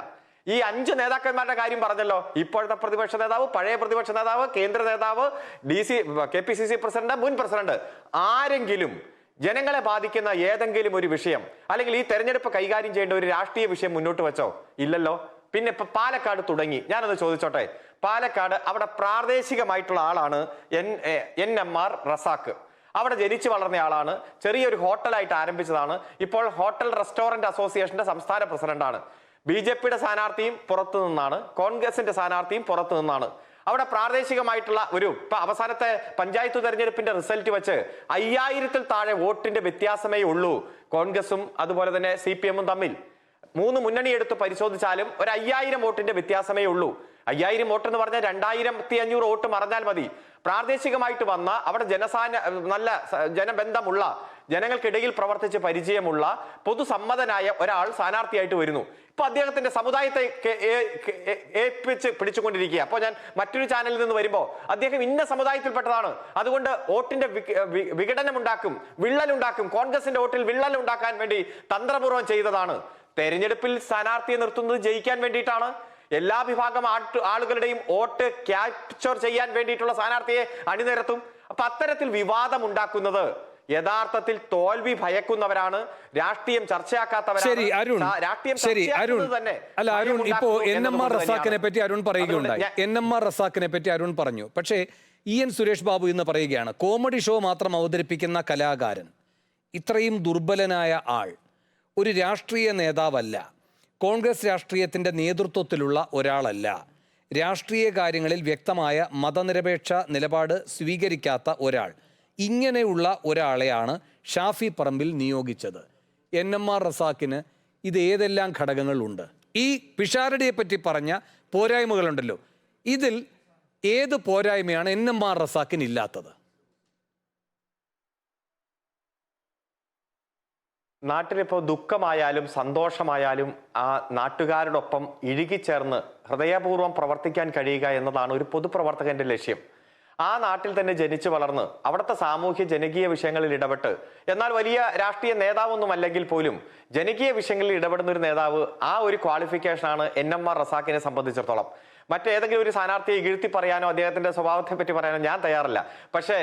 ഈ 5 നേതാക്കന്മാരുടെ കാര്യം പറഞ്ഞല്ലോ. ഇപ്പോഴത്തെ പ്രതിപക്ഷ നേതാവ്, പഴയ പ്രതിപക്ഷ നേതാവ്, കേന്ദ്ര നേതാവ്, KPCC പ്രസിഡന്റ്, മുൻ പ്രസിഡന്റ്, ആരെങ്കിലും ജനങ്ങളെ ബാധിക്കുന്ന ഏതെങ്കിലും ഒരു വിഷയം അല്ലെങ്കിൽ ഈ തെരഞ്ഞെടുപ്പ് കൈകാര്യം ചെയ്യേണ്ട ഒരു രാഷ്ട്രീയ വിഷയം മുന്നോട്ട് വെച്ചോ? ഇല്ലല്ലോ. പിന്നെ ഇപ്പൊ പാലക്കാട് തുടങ്ങി. ഞാനത് ചോദിച്ചോട്ടെ. പാലക്കാട് അവിടെ പ്രാദേശികമായിട്ടുള്ള ആളാണ് NMR റസാഖ്. അവിടെ ജനിച്ചു വളർന്ന ആളാണ്. ചെറിയൊരു ഹോട്ടലായിട്ട് ആരംഭിച്ചതാണ്. ഇപ്പോൾ ഹോട്ടൽ റെസ്റ്റോറന്റ് അസോസിയേഷന്റെ സംസ്ഥാന പ്രസിഡന്റാണ്. BJP-യുടെ സ്ഥാനാർത്ഥിയും പുറത്തു നിന്നാണ്, കോൺഗ്രസിന്റെ സ്ഥാനാർത്ഥിയും പുറത്തു നിന്നാണ്. അവിടെ പ്രാദേശികമായിട്ടുള്ള ഇപ്പൊ അവസാനത്തെ പഞ്ചായത്ത് തെരഞ്ഞെടുപ്പിന്റെ റിസൾട്ട് വെച്ച് 5000-ൽ താഴെ വോട്ടിന്റെ വ്യത്യാസമേ ഉള്ളൂ കോൺഗ്രസും അതുപോലെ തന്നെ CPM-ഉം തമ്മിൽ. 3 മുന്നണി എടുത്ത് പരിശോധിച്ചാലും ഒരു 5000 വോട്ടിന്റെ വ്യത്യാസമേ ഉള്ളൂ. 5000 വോട്ട് എന്ന് പറഞ്ഞാൽ 2500 വോട്ട് മറഞ്ഞാൽ മതി. പ്രാദേശികമായിട്ട് വന്ന അവിടെ നല്ല ജനബന്ധമുള്ള, ജനങ്ങൾക്കിടയിൽ പ്രവർത്തിച്ച് പരിചയമുള്ള, പൊതുസമ്മതനായ ഒരാൾ സ്ഥാനാർത്ഥിയായിട്ട് വരുന്നു. ഇപ്പൊ അദ്ദേഹത്തിന്റെ സമുദായത്തെ ഏൽപ്പിച്ച് പിടിച്ചുകൊണ്ടിരിക്കുക. അപ്പോൾ ഞാൻ മറ്റൊരു ചാനലിൽ നിന്ന് വരുമ്പോൾ അദ്ദേഹം ഇന്ന സമുദായത്തിൽപ്പെട്ടതാണ്, അതുകൊണ്ട് വോട്ടിന്റെ വിഘടനം ഉണ്ടാക്കും, വിള്ളലുണ്ടാക്കും, കോൺഗ്രസിന്റെ വോട്ടിൽ വിള്ളൽ ഉണ്ടാക്കാൻ വേണ്ടി തന്ത്രപൂർവ്വം ചെയ്തതാണ്. തെരഞ്ഞെടുപ്പിൽ സ്ഥാനാർത്ഥിയെ നിർത്തുന്നത് ജയിക്കാൻ വേണ്ടിയിട്ടാണ്. എല്ലാ വിഭാഗം ആളുകളുടെയും വോട്ട് ക്യാപ്ചർ ചെയ്യാൻ വേണ്ടിയിട്ടുള്ള സ്ഥാനാർത്ഥിയെ അണിനിരത്തും. അപ്പൊ അത്തരത്തിൽ വിവാദം ഉണ്ടാക്കുന്നത് യഥാർത്ഥത്തിൽ തോൽവി ഭയക്കുന്നവരാണ്, രാഷ്ട്രീയം ചർച്ചയാക്കാത്തവരാണ്. അരുൺ ഇപ്പോ NMR റസാഖിനെ പറ്റി അരുൺ പറയുകയുണ്ടായി. NMR റസാഖിനെ പറ്റി അരുൺ പറഞ്ഞു. പക്ഷേ EN സുരേഷ് ബാബു ഇന്ന് പറയുകയാണ്, കോമഡി ഷോ മാത്രം അവതരിപ്പിക്കുന്ന കലാകാരൻ, ഇത്രയും ദുർബലനായ ആൾ ഒരു രാഷ്ട്രീയ നേതാവല്ല, കോൺഗ്രസ് രാഷ്ട്രീയത്തിന്റെ നേതൃത്വത്തിലുള്ള ഒരാളല്ല, രാഷ്ട്രീയ കാര്യങ്ങളിൽ വ്യക്തമായ മതനിരപേക്ഷ നിലപാട് സ്വീകരിക്കാത്ത ഒരാൾ, ഇങ്ങനെയുള്ള ഒരാളെയാണ് ഷാഫി പറമ്പിൽ നിയോഗിച്ചത്. NMR റസാഖിന് ഇത് ഏതെല്ലാം ഘടകങ്ങളുണ്ട്? ഈ പിഷാരടിയെ പറ്റി പറഞ്ഞ പോരായ്മകളുണ്ടല്ലോ, ഇതിൽ ഏത് പോരായ്മയാണ് NMR റസാഖിന് ഇല്ലാത്തത്? നാട്ടിലിപ്പോൾ ദുഃഖമായാലും സന്തോഷമായാലും ആ നാട്ടുകാരോടൊപ്പം ഇഴുകിച്ചേർന്ന് ഹൃദയപൂർവ്വം പ്രവർത്തിക്കാൻ കഴിയുക എന്നതാണ് ഒരു പൊതുപ്രവർത്തകന്റെ ലക്ഷ്യം. ആ നാട്ടിൽ തന്നെ ജനിച്ചു വളർന്ന് അവിടുത്തെ സാമൂഹ്യ ജനകീയ വിഷയങ്ങളിൽ ഇടപെട്ട്, എന്നാൽ വലിയ രാഷ്ട്രീയ നേതാവൊന്നും അല്ലെങ്കിൽ പോലും ജനകീയ വിഷയങ്ങളിൽ ഇടപെടുന്ന ഒരു നേതാവ്, ആ ഒരു ക്വാളിഫിക്കേഷനാണ് NMR റസാഖിനെ സംബന്ധിച്ചിടത്തോളം. മറ്റേതെങ്കിലും ഒരു സ്ഥാനാർത്ഥിയെ ഇഴുത്തി പറയാനോ അദ്ദേഹത്തിന്റെ സ്വഭാവത്തെ പറ്റി പറയാനോ ഞാൻ തയ്യാറല്ല. പക്ഷേ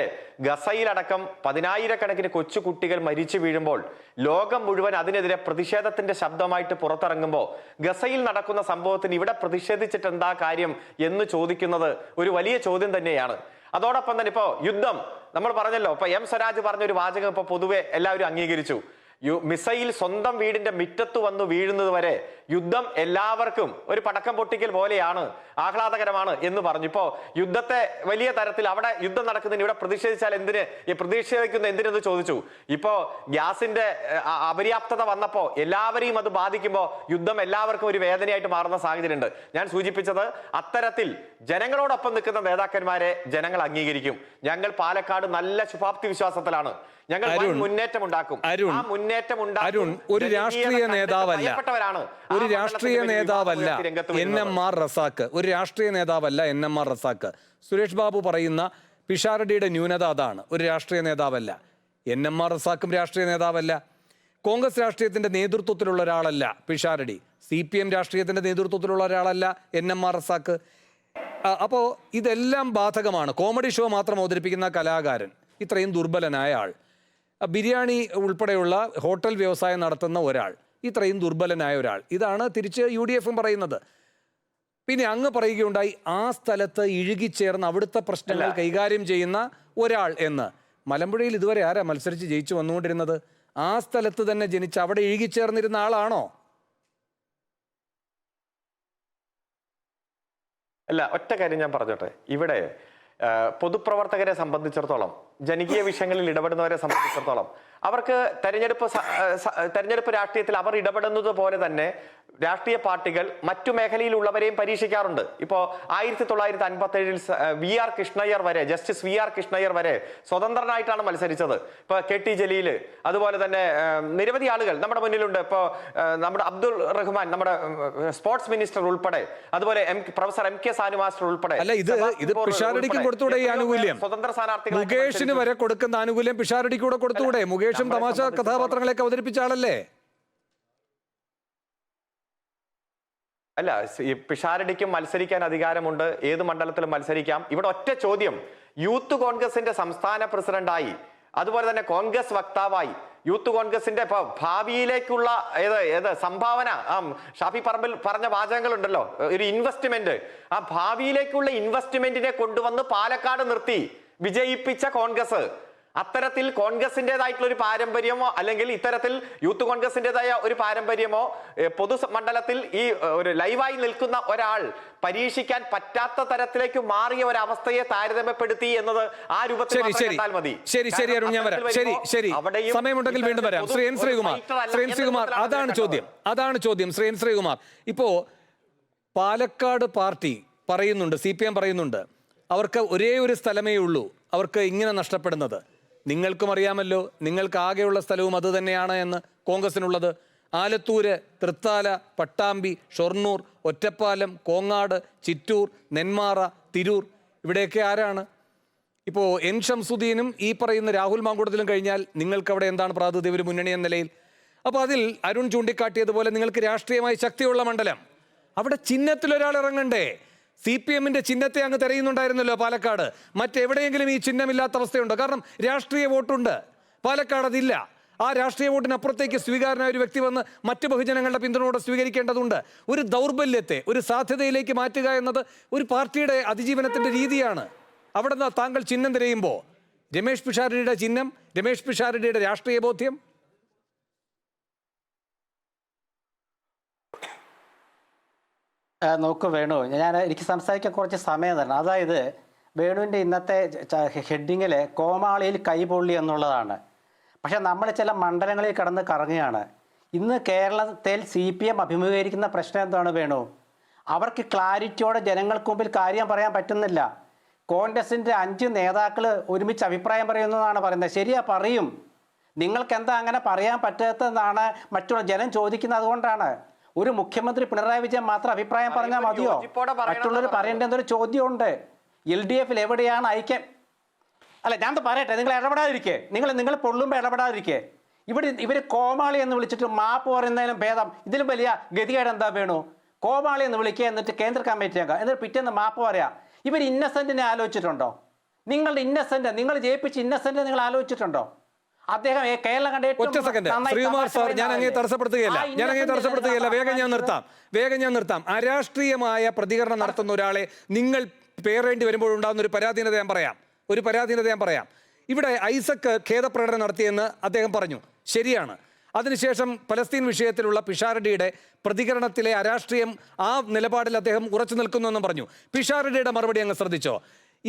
ഗസയിലടക്കം 10,000-കണക്കിന് കൊച്ചുകുട്ടികൾ മരിച്ചു വീഴുമ്പോൾ ലോകം മുഴുവൻ അതിനെതിരെ പ്രതിഷേധത്തിന്റെ ശബ്ദമായിട്ട് പുറത്തിറങ്ങുമ്പോൾ ഗസയിൽ നടക്കുന്ന സംഭവത്തിന് ഇവിടെ പ്രതിഷേധിച്ചിട്ട് എന്താ കാര്യം എന്ന് ചോദിക്കുന്നത് ഒരു വലിയ ചോദ്യം തന്നെയാണ്. അതോടൊപ്പം തന്നെ ഇപ്പോ യുദ്ധം നമ്മൾ പറഞ്ഞല്ലോ. ഇപ്പൊ സ്വരാജ് പറഞ്ഞൊരു വാചകം ഇപ്പൊ പൊതുവെ എല്ലാവരും അംഗീകരിച്ചു. മിസൈൽ സ്വന്തം വീടിന്റെ മുറ്റത്ത് വന്ന് വീഴുന്നത് വരെ യുദ്ധം എല്ലാവർക്കും ഒരു പടക്കം പൊട്ടിക്കൽ പോലെയാണ്, ആഹ്ലാദകരമാണ് എന്ന് പറഞ്ഞു. ഇപ്പോ യുദ്ധത്തെ വലിയ തരത്തിൽ അവിടെ യുദ്ധം നടക്കുന്നതിന് ഇവിടെ പ്രതിഷേധിച്ചാൽ പ്രതിഷേധിക്കുന്ന എന്തിനെന്ന് ചോദിച്ചു. ഇപ്പോ ഗ്യാസിന്റെ അപര്യാപ്തത വന്നപ്പോ എല്ലാവരെയും അത് ബാധിക്കുമ്പോൾ യുദ്ധം എല്ലാവർക്കും ഒരു വേദനയായിട്ട് മാറുന്ന സാഹചര്യമുണ്ട്. ഞാൻ സൂചിപ്പിച്ചത് അത്തരത്തിൽ ജനങ്ങളോടൊപ്പം നിൽക്കുന്ന നേതാക്കന്മാരെ ജനങ്ങൾ അംഗീകരിക്കും. ഞങ്ങൾ പാലക്കാട് നല്ല ശുഭാപ്തി വിശ്വാസത്തിലാണ്. ഞങ്ങൾ മുന്നേറ്റം ഉണ്ടാക്കും. അരുൺ ഒരു രാഷ്ട്രീയ നേതാവല്ല, ഒരു രാഷ്ട്രീയ നേതാവല്ല NMR റസാഖ്, ഒരു രാഷ്ട്രീയ നേതാവല്ല NMR റസാഖ്. സുരേഷ് ബാബു പറയുന്ന പിഷാരടിയുടെ ന്യൂനത അതാണ്, ഒരു രാഷ്ട്രീയ നേതാവല്ല. NMR റസാഖും രാഷ്ട്രീയ നേതാവല്ല. കോൺഗ്രസ് രാഷ്ട്രീയത്തിന്റെ നേതൃത്വത്തിലുള്ള ഒരാളല്ല പിഷാരടി. CPM രാഷ്ട്രീയത്തിന്റെ നേതൃത്വത്തിലുള്ള ഒരാളല്ല NMR റസാഖ്. അപ്പോൾ ഇതെല്ലാം ബാധകമാണ്. കോമഡി ഷോ മാത്രം അവതരിപ്പിക്കുന്ന കലാകാരൻ, ഇത്രയും ദുർബലനായ ആൾ, ബിരിയാണി ഉൾപ്പെടെയുള്ള ഹോട്ടൽ വ്യവസായം നടത്തുന്ന ഒരാൾ, ഇത്രയും ദുർബലനായ ഒരാൾ. ഇതാണ് തിരിച്ച് UDF പറയുന്നത്. പിന്നെ അങ്ങ് പറയുകയുണ്ടായി ആ സ്ഥലത്ത് ഇഴുകിച്ചേർന്ന് അവിടുത്തെ പ്രശ്നങ്ങൾ കൈകാര്യം ചെയ്യുന്ന ഒരാൾ എന്ന്. മലമ്പുഴയിൽ ഇതുവരെ ആരാ മത്സരിച്ച് ജയിച്ചു വന്നുകൊണ്ടിരുന്നത്? ആ സ്ഥലത്ത് തന്നെ ജനിച്ച് അവിടെ ഇഴുകിച്ചേർന്നിരുന്ന ആളാണോ? അല്ല, ഒറ്റ കാര്യം ഞാൻ പറഞ്ഞോട്ടെ. ഇവിടെ പൊതുപ്രവർത്തകരെ സംബന്ധിച്ചിടത്തോളം, ജനകീയ വിഷയങ്ങളിൽ ഇടപെടുന്നവരെ സംബന്ധിച്ചിടത്തോളം അവർക്ക് തെരഞ്ഞെടുപ്പ് രാഷ്ട്രീയത്തിൽ അവർ ഇടപെടുന്നത് പോലെ തന്നെ രാഷ്ട്രീയ പാർട്ടികൾ മറ്റു മേഖലയിലുള്ളവരെയും പരീക്ഷിക്കാറുണ്ട്. ഇപ്പോ 1957 VR കൃഷ്ണയ്യർ വരെ, ജസ്റ്റിസ് VR കൃഷ്ണയ്യർ വരെ സ്വതന്ത്രനായിട്ടാണ് മത്സരിച്ചത്. ഇപ്പൊ KT ജലീൽ, അതുപോലെ തന്നെ നിരവധി ആളുകൾ നമ്മുടെ മുന്നിലുണ്ട്. ഇപ്പോ നമ്മുടെ അബ്ദുൾ റഹ്മാൻ, നമ്മുടെ സ്പോർട്സ് മിനിസ്റ്റർ ഉൾപ്പെടെ, അതുപോലെ പ്രൊഫസർ MK സാനു മാസ്റ്റർ ഉൾപ്പെടെ. അല്ല, ഇത് പിഷാരടിക്കും കൊടുത്തൂടെ ഈ ആനുകൂല്യം? സ്വതന്ത്ര സ്ഥാനാർത്ഥികൾ മുകേഷിന് വരെ കൊടുക്കുന്ന ആനുകൂല്യം പിഷാരടിക്ക് കൂടെ കൊടുത്തൂടെ? മുകേഷും തമാശ കഥാപാത്രങ്ങളെയൊക്കെ അവതരിപ്പിച്ച ആളല്ലേ? അല്ല, ഈ പിഷാരടിക്കും മത്സരിക്കാൻ അധികാരമുണ്ട്, ഏത് മണ്ഡലത്തിലും മത്സരിക്കാം. ഇവിടെ ഒറ്റ ചോദ്യം, യൂത്ത് കോൺഗ്രസിന്റെ സംസ്ഥാന പ്രസിഡന്റായി, അതുപോലെ തന്നെ കോൺഗ്രസ് വക്താവായി, യൂത്ത് കോൺഗ്രസിന്റെ ഭാവിയിലേക്കുള്ള സംഭാവന, ഷാഫി പറമ്പിൽ പറഞ്ഞ വാചകങ്ങളുണ്ടല്ലോ, ഒരു ഇൻവെസ്റ്റ്മെന്റ്, ആ ഭാവിയിലേക്കുള്ള ഇൻവെസ്റ്റ്മെന്റിനെ കൊണ്ടുവന്ന് പാലക്കാട് നിർത്തി വിജയിപ്പിച്ച കോൺഗ്രസ്, അത്തരത്തിൽ കോൺഗ്രസിന്റേതായിട്ടുള്ള ഒരു പാരമ്പര്യമോ അല്ലെങ്കിൽ ഇത്തരത്തിൽ യൂത്ത് കോൺഗ്രസിന്റേതായ ഒരു പാരമ്പര്യമോ പൊതുമണ്ഡലത്തിൽ ഈ ഒരു ലൈവായി നിൽക്കുന്ന ഒരാൾ പരീക്ഷിക്കാൻ പറ്റാത്ത തരത്തിലേക്ക് മാറിയ ഒരു അവസ്ഥയെ താരതമ്യപ്പെടുത്തി എന്നത് ആ രൂപത്തിൽ കണ്ടാൽ മതി. ശരി, അരുൺ, ഞാൻ വരാം. ശരി, സമയമുണ്ടെങ്കിൽ വീണ്ടും വരാം. ശ്രീ എൻ ശ്രീകുമാർ, അതാണ് ചോദ്യം. ശ്രീ എൻ ശ്രീകുമാർ, ഇപ്പോ പാലക്കാട് പാർട്ടി പറയുന്നുണ്ട്, CPM പറയുന്നുണ്ട്, അവർക്ക് ഒരേ ഒരു സ്ഥലമേ ഉള്ളൂ അവർക്ക് ഇങ്ങനെ നഷ്ടപ്പെടുന്നത്. നിങ്ങൾക്കും അറിയാമല്ലോ, നിങ്ങൾക്ക് ആകെയുള്ള സ്ഥലവും അത് തന്നെയാണ് എന്ന് കോൺഗ്രസിനുള്ളത്. ആലത്തൂര്, തൃത്താല, പട്ടാമ്പി, ഷൊർണൂർ, ഒറ്റപ്പാലം, കോങ്ങാട്, ചിറ്റൂർ, നെന്മാറ, തിരൂർ, ഇവിടെയൊക്കെ ആരാണ്? ഇപ്പോൾ N ഷംസുദ്ദീനും ഈ പറയുന്ന രാഹുൽ മാങ്കൂട്ടത്തിലും കഴിഞ്ഞാൽ നിങ്ങൾക്ക് അവിടെ എന്താണ് പ്രാതിനിധ്യം ഒരു മുന്നണി എന്ന നിലയിൽ? അപ്പോൾ അതിൽ അരുൺ ചൂണ്ടിക്കാട്ടിയതുപോലെ നിങ്ങൾക്ക് രാഷ്ട്രീയമായി ശക്തിയുള്ള മണ്ഡലം, അവിടെ ചിഹ്നത്തിലൊരാൾ ഇറങ്ങണ്ടേ? CPM-ന്റെ ചിഹ്നത്തെ അങ്ങ് തെരയുന്നുണ്ടായിരുന്നല്ലോ പാലക്കാട്. മറ്റെവിടെയെങ്കിലും ഈ ചിഹ്നമില്ലാത്ത അവസ്ഥയുണ്ടോ? കാരണം രാഷ്ട്രീയ വോട്ടുണ്ട്, പാലക്കാട് അതില്ല. ആ രാഷ്ട്രീയ വോട്ടിനപ്പുറത്തേക്ക് സ്വീകാരനായ ഒരു വ്യക്തി വന്ന് മറ്റ് ബഹുജനങ്ങളുടെ പിന്തുണയോടെ സ്വീകരിക്കേണ്ടതുണ്ട്. ഒരു ദൗർബല്യത്തെ ഒരു സാധ്യതയിലേക്ക് മാറ്റുക എന്നത് ഒരു പാർട്ടിയുടെ അതിജീവനത്തിന്റെ രീതിയാണ്. അവിടെ നിന്ന് താങ്കൾ ചിഹ്നം തിരയുമ്പോൾ രമേഷ് പിഷാരടിയുടെ ചിഹ്നം, രമേഷ് പിഷാരടിയുടെ രാഷ്ട്രീയ ബോധ്യം. നോക്കൂ വേണു, എനിക്ക് സംസാരിക്കാൻ കുറച്ച് സമയം തരണം. അതായത് വേണുവിൻ്റെ ഇന്നത്തെ ഹെഡിങ്ങിൽ കോമാളിയിൽ കൈപൊള്ളി എന്നുള്ളതാണ്. പക്ഷെ നമ്മൾ ചില മണ്ഡലങ്ങളിൽ കിടന്ന് കറങ്ങുകയാണ്. ഇന്ന് കേരളത്തിൽ CPM അഭിമുഖീകരിക്കുന്ന പ്രശ്നം എന്താണ് വേണു? അവർക്ക് ക്ലാരിറ്റിയോടെ ജനങ്ങൾക്ക് മുമ്പിൽ കാര്യം പറയാൻ പറ്റുന്നില്ല. കോൺഗ്രസിൻ്റെ 5 നേതാക്കൾ ഒരുമിച്ച് അഭിപ്രായം പറയുന്നതാണ് പറയുന്നത്. ശരിയാ, പറയും. നിങ്ങൾക്ക് എന്താ അങ്ങനെ പറയാൻ പറ്റാത്തതെന്നാണ് മറ്റുള്ള ജനം ചോദിക്കുന്നത്. അതുകൊണ്ടാണ് ഒരു മുഖ്യമന്ത്രി പിണറായി വിജയൻ മാത്രം അഭിപ്രായം പറഞ്ഞാൽ മതിയോ? മറ്റുള്ളവർ പറയേണ്ട എന്തൊരു ചോദ്യമുണ്ട്. LDF-ൽ എവിടെയാണ് ഐക്യം? അല്ല, ഞാൻ പറയട്ടെ, നിങ്ങൾ ഇടപെടാതിരിക്കേ, നിങ്ങൾ പൊള്ളുമ്പോൾ ഇടപെടാതിരിക്കേ. ഇവർ കോമാളി എന്ന് വിളിച്ചിട്ട് മാപ്പ് പറയുന്നതിലും ഭേദം ഇതിലും വലിയ ഗതികേട് എന്താ വേണു? കോമാളി എന്ന് വിളിക്കുക, എന്നിട്ട് കേന്ദ്ര കമ്മിറ്റി അംഗം, എന്നിട്ട് പിറ്റേന്ന് മാപ്പ് പറയാം. ഇവർ ഇന്നസെന്റിനെ ആലോചിച്ചിട്ടുണ്ടോ? നിങ്ങളുടെ ഇന്നസെന്റ്, നിങ്ങൾ ജയിപ്പിച്ച് ഇന്നസെന്റ് നിങ്ങൾ ആലോചിച്ചിട്ടുണ്ടോ? അദ്ദേഹം കേരളം കണ്ട ഒറ്റ സെക്കൻഡ് ശ്രീകുമാർ സാർ, ഞാൻ അങ്ങേ തടസ്സപ്പെടുത്തുകയല്ല. വേഗം ഞാൻ നിർത്താം. അരാഷ്ട്രീയമായ പ്രതികരണം നടത്തുന്ന ഒരാളെ നിങ്ങൾ പേറേണ്ടി വരുമ്പോൾ ഉണ്ടാകുന്ന ഒരു പരാധീനത ഞാൻ പറയാം. ഇവിടെ ഐസക് ഖേദപ്രകടനം നടത്തിയെന്ന് അദ്ദേഹം പറഞ്ഞു, ശരിയാണ്. അതിനുശേഷം പലസ്തീൻ വിഷയത്തിലുള്ള പിഷാരടിയുടെ പ്രതികരണത്തിലെ അരാഷ്ട്രീയം, ആ നിലപാടിൽ അദ്ദേഹം ഉറച്ചു നിൽക്കുന്നു എന്നും പറഞ്ഞു. പിഷാരടിയുടെ മറുപടി അങ്ങ് ശ്രദ്ധിച്ചോ?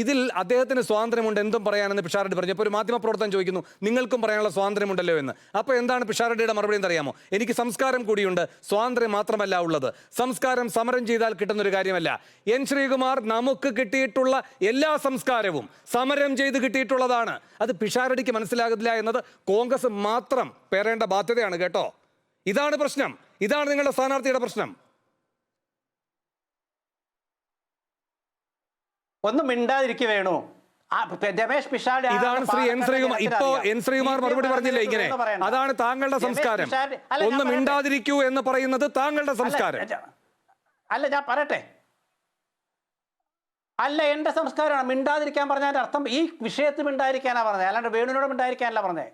ഇതിൽ അദ്ദേഹത്തിന് സ്വാതന്ത്ര്യമുണ്ട് എന്തും പറയാനെന്ന് പിഷാരടി പറഞ്ഞു. അപ്പോൾ ഒരു മാധ്യമപ്രവർത്തകൻ ചോദിക്കുന്നു, നിങ്ങൾക്കും പറയാനുള്ള സ്വാതന്ത്ര്യമുണ്ടല്ലോ എന്ന്. അപ്പോൾ എന്താണ് പിഷാരടിയുടെ മറുപടി എന്നറിയാമോ? എനിക്ക് സംസ്കാരം കൂടിയുണ്ട്, സ്വാതന്ത്ര്യം മാത്രമല്ല ഉള്ളത്. സംസ്കാരം സമരം ചെയ്താൽ കിട്ടുന്നൊരു കാര്യമല്ല. N ശ്രീകുമാർ, നമുക്ക് കിട്ടിയിട്ടുള്ള എല്ലാ സംസ്കാരവും സമരം ചെയ്ത് കിട്ടിയിട്ടുള്ളതാണ്. അത് പിഷാരടിക്ക് മനസ്സിലാകില്ല എന്നത് കോൺഗ്രസ് മാത്രം പേറേണ്ട ബാധ്യതയാണ് കേട്ടോ. ഇതാണ് പ്രശ്നം, ഇതാണ് നിങ്ങളുടെ സ്ഥാനാർത്ഥിയുടെ പ്രശ്നം. ഒന്നും മിണ്ടാതിരിക്കുക വേണു. രമേഷ് പിഷാരടി ഇതാണ് ശ്രീ N ശ്രീകുമാർ. ഇപ്പോ N ശ്രീകുമാർ മറുപടി പറഞ്ഞില്ലേ ഇങ്ങനെ? അതാണ് താങ്കളുടെ സംസ്കാരം. ഒന്ന് മിണ്ടാതിരിക്കൂ എന്ന് പറയുന്നത് താങ്കളുടെ സംസ്കാരം അല്ല. ഞാൻ പറയട്ടെ, അല്ല, എന്റെ സംസ്കാരമാണ്. മിണ്ടാതിരിക്കാൻ പറഞ്ഞതിന്റെ അർത്ഥം ഈ വിഷയത്തിൽ മിണ്ടാതിരിക്കാനാ പറഞ്ഞത്, അല്ലാണ്ട് വേണുവിനോട് മിണ്ടാതിരിക്കാനല്ല പറഞ്ഞത്.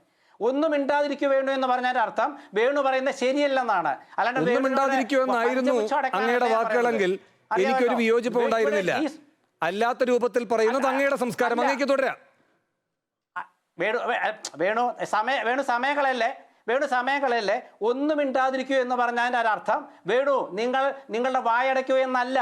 ഒന്നും മിണ്ടാതിരിക്കൂ വേണു എന്ന് പറഞ്ഞതിന്റെ അർത്ഥം വേണു പറയുന്നത് ശരിയല്ലെന്നാണ്. അല്ലാണ്ട് ഒന്നും മിണ്ടാതിരിക്കൂ എന്നായിരുന്നു അങ്ങയുടെ വാക്കുകളെങ്കിൽ എനിക്കൊരു വിയോജിപ്പ് ഉണ്ടായിരുന്നില്ല. അല്ലാത്ത രൂപത്തിൽ പറയുന്നത് അങ്ങയുടെ സംസ്കാരം, അങ്ങേക്ക് തുടരാം. വേണു സമയങ്ങളല്ലേ ഒന്നും മിണ്ടാതിരിക്കൂ എന്ന് പറഞ്ഞതിന്റെ അർത്ഥം വേണു നിങ്ങളുടെ വായടയ്ക്കൂ എന്നല്ല.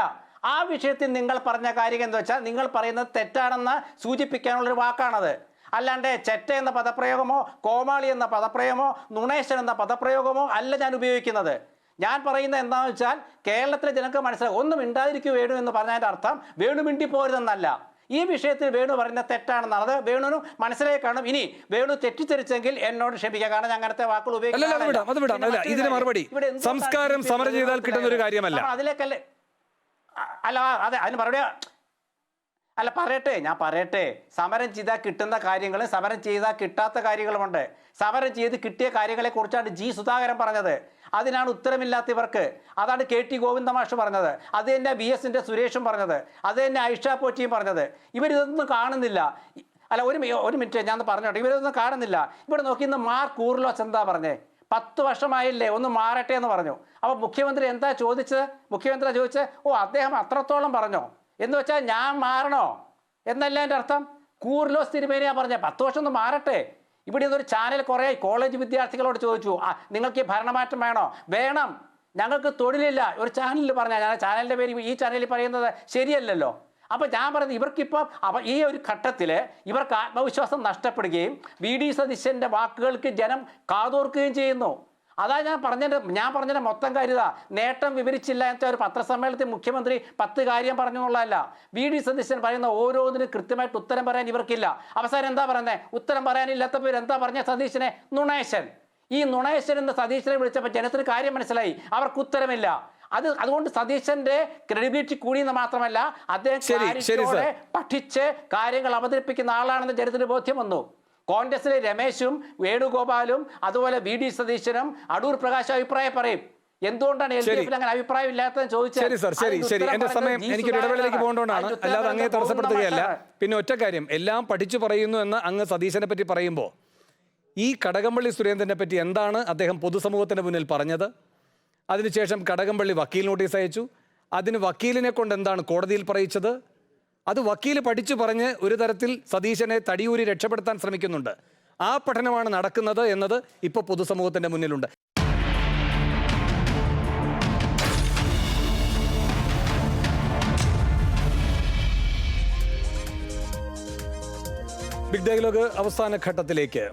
ആ വിഷയത്തിൽ നിങ്ങൾ പറഞ്ഞ കാര്യം എന്താ വെച്ചാൽ നിങ്ങൾ പറയുന്നത് തെറ്റാണെന്ന് സൂചിപ്പിക്കാനുള്ളൊരു വാക്കാണത്. അല്ലാണ്ട് ചെറ്റ എന്ന പദപ്രയോഗമോ കോമാളി എന്ന പദപ്രയോഗമോ നുണേശൻ എന്ന പദപ്രയോഗമോ അല്ല ഞാൻ ഉപയോഗിക്കുന്നത്. ഞാൻ പറയുന്നത് എന്താണെന്ന് വെച്ചാൽ കേരളത്തിലെ ജനങ്ങൾക്ക് മനസ്സിലാവും, ഒന്നും മിണ്ടാതിരിക്കൂ വേണു എന്ന് പറഞ്ഞതിന്റെ അർത്ഥം വേണു മിണ്ടിപ്പോരുതെന്നല്ല. ഈ വിഷയത്തിൽ വേണു പറയുന്നത് തെറ്റാണെന്നാണ്. അത് വേണുവിന് മനസ്സിലായി കാണും. ഇനി വേണു തെറ്റിദ്ധരിച്ചെങ്കിൽ എന്നോട് ക്ഷമിക്കുക, കാരണം ഞാൻ അങ്ങനത്തെ വാക്കുകൾ ഉപയോഗിക്കാം. ഇതിന് മറുപടി സംസ്കാരം സമരം ചെയ്താൽ കിട്ടുന്ന ഒരു കാര്യമല്ല. അതിലേക്കല്ലേ അല്ല അതെ അതിന് മറുപടി അല്ല പറയട്ടെ. സമരം ചെയ്താൽ കിട്ടുന്ന കാര്യങ്ങളും സമരം ചെയ്താൽ കിട്ടാത്ത കാര്യങ്ങളുമുണ്ട്. സമരം ചെയ്ത് കിട്ടിയ കാര്യങ്ങളെ കുറിച്ചാണ് ജി സുധാകരൻ പറഞ്ഞത്. അതിനാണ് ഉത്തരമില്ലാത്ത ഇവർക്ക്. അതാണ് KT ഗോവിന്ദമാഷ് പറഞ്ഞത്. അത് തന്നെ BSന്റെ സുരേഷും പറഞ്ഞത്. അത് തന്നെ ഐഷ പോറ്റിയും പറഞ്ഞത്. ഇവരിതൊന്നും കാണുന്നില്ല. അല്ല ഒരു മിനിറ്റ് ഞാൻ പറഞ്ഞോട്ടെ. ഇവരിതൊന്നും കാണുന്നില്ല. ഇവിടെ നോക്കി ഇന്ന് മാർക്ക് കൂർലോസ് എന്താ പറഞ്ഞേ? 10 വർഷമായില്ലേ, ഒന്ന് മാറട്ടെ എന്ന് പറഞ്ഞു. അപ്പോൾ മുഖ്യമന്ത്രി എന്താ ചോദിച്ചത്? മുഖ്യമന്ത്രി ചോദിച്ചത് അദ്ദേഹം അത്രത്തോളം പറഞ്ഞോ എന്ന് വെച്ചാൽ ഞാൻ മാറണോ എന്നല്ല എൻ്റെ അർത്ഥം. കൂർലോസ് തിരുമേനിയാ പറഞ്ഞ 10 വർഷം ഒന്ന് മാറട്ടെ. ഇവിടെ നിന്നൊരു ചാനൽ കുറേ കോളേജ് വിദ്യാർത്ഥികളോട് ചോദിച്ചു, നിങ്ങൾക്ക് ഈ ഭരണമാറ്റം വേണം, ഞങ്ങൾക്ക് തൊഴിലില്ല. ഒരു ചാനലിൽ പറഞ്ഞാൽ ഞാൻ ചാനലിൻ്റെ പേര് ഈ ചാനലിൽ പറയുന്നത് ശരിയല്ലല്ലോ. അപ്പോൾ ഞാൻ പറയുന്നത് ഇവർക്കിപ്പം ഈ ഒരു ഘട്ടത്തിൽ ഇവർക്ക് ആത്മവിശ്വാസം നഷ്ടപ്പെടുകയും VD സതീശൻ്റെ വാക്കുകൾക്ക് ജനം കാതോർക്കുകയും ചെയ്യുന്നു. അതാ ഞാൻ പറഞ്ഞതിൻ്റെ മൊത്തം കാര്യത നേട്ടം വിവരിച്ചില്ല എന്ന ഒരു പത്രസമ്മേളനത്തിൽ മുഖ്യമന്ത്രി 10 കാര്യം പറഞ്ഞു എന്നുള്ളതല്ല. VD സതീശൻ പറയുന്ന ഓരോന്നിനും കൃത്യമായിട്ട് ഉത്തരം പറയാൻ ഇവർക്കില്ല. അവസാനം എന്താ പറയുന്നത്? ഉത്തരം പറയാനില്ലാത്തപ്പോൾ എന്താ പറഞ്ഞ സതീശനെ? നുണേശൻ. ഈ നുണേശൻ എന്ന് സതീശനെ വിളിച്ചപ്പോൾ ജനത്തിന് കാര്യം മനസ്സിലായി, അവർക്ക് ഉത്തരമില്ല. അതുകൊണ്ട് സതീശന്റെ ക്രെഡിബിലിറ്റി കൂടിയെന്ന് മാത്രമല്ല, അദ്ദേഹം പഠിച്ച് കാര്യങ്ങൾ അവതരിപ്പിക്കുന്ന ആളാണെന്ന് ജനത്തിന് ബോധ്യം വന്നു. കോൺഗ്രസിലെ രമേശും വേണുഗോപാലും അതുപോലെ VD സതീശനും അടൂർ പ്രകാശ് അഭിപ്രായം പറയും. എന്തുകൊണ്ടാണ് LDFിൽ അങ്ങനെ അഭിപ്രായം ഇല്ലാത്തതെന്ന് ചോദിച്ചാൽ എന്റെ സമയം എനിക്കൊരു ഇടവേളയിലേക്ക് പോകേണ്ടതാണ്, അല്ലാതെ അങ്ങേ തടസ്സപ്പെടുത്തുകയല്ല. പിന്നെ ഒറ്റ കാര്യം, എല്ലാം പഠിച്ചു പറയുന്നു എന്ന് അങ്ങ് സതീശനെ പറ്റി പറയുമ്പോൾ ഈ കടകംപള്ളി സുരേന്ദ്രനെ പറ്റി എന്താണ് അദ്ദേഹം പൊതുസമൂഹത്തിന് മുന്നിൽ പറഞ്ഞത്? അതിനുശേഷം കടകംപള്ളി വക്കീൽ നോട്ടീസ് അയച്ചു. അതിന് വക്കീലിനെ കൊണ്ട് എന്താണ് കോടതിയിൽ പറയിച്ചത്? അത് വക്കീൽ പഠിച്ചു പറഞ്ഞ് ഒരു തരത്തിൽ സതീശനെ തടിയൂരി രക്ഷപ്പെടുത്താൻ ശ്രമിക്കുന്നുണ്ട്. ആ പഠനമാണ് നടക്കുന്നത് എന്നത് ഇപ്പോൾ പൊതുസമൂഹത്തിന്റെ മുന്നിലുണ്ട്. ബിഗ് ഡയലോഗ് അവസാന ഘട്ടത്തിലേക്ക്.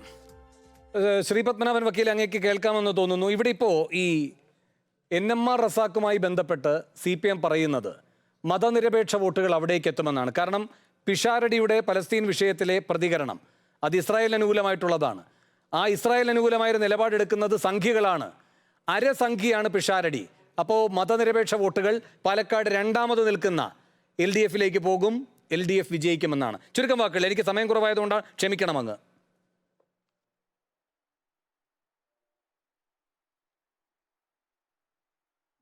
ശ്രീ പത്മനാഭൻ വക്കീൽ, അങ്ങേക്ക് കേൾക്കാമെന്ന് തോന്നുന്നു. ഇവിടെ ഇപ്പോൾ ഈ NMR റസാഖുമായി ബന്ധപ്പെട്ട് CPM പറയുന്നത് മതനിരപേക്ഷ വോട്ടുകൾ അവിടേക്ക് എത്തുമെന്നാണ്. കാരണം പിഷാരടിയുടെ പലസ്തീൻ വിഷയത്തിലെ പ്രതികരണം അത് ഇസ്രായേൽ അനുകൂലമായിട്ടുള്ളതാണ്. ആ ഇസ്രായേൽ അനുകൂലമായ നിലപാടെടുക്കുന്നത് സംഖ്യകളാണ്. അരസംഖ്യയാണ് പിഷാരടി. അപ്പോൾ മതനിരപേക്ഷ വോട്ടുകൾ പാലക്കാട് രണ്ടാമത് നിൽക്കുന്ന LDFിലേക്ക് പോകും, LDF വിജയിക്കുമെന്നാണ്. ചുരുക്കം വാക്കുകൾ, എനിക്ക് സമയം കുറവായതുകൊണ്ടാണ്, ക്ഷമിക്കണം അങ്ങ്.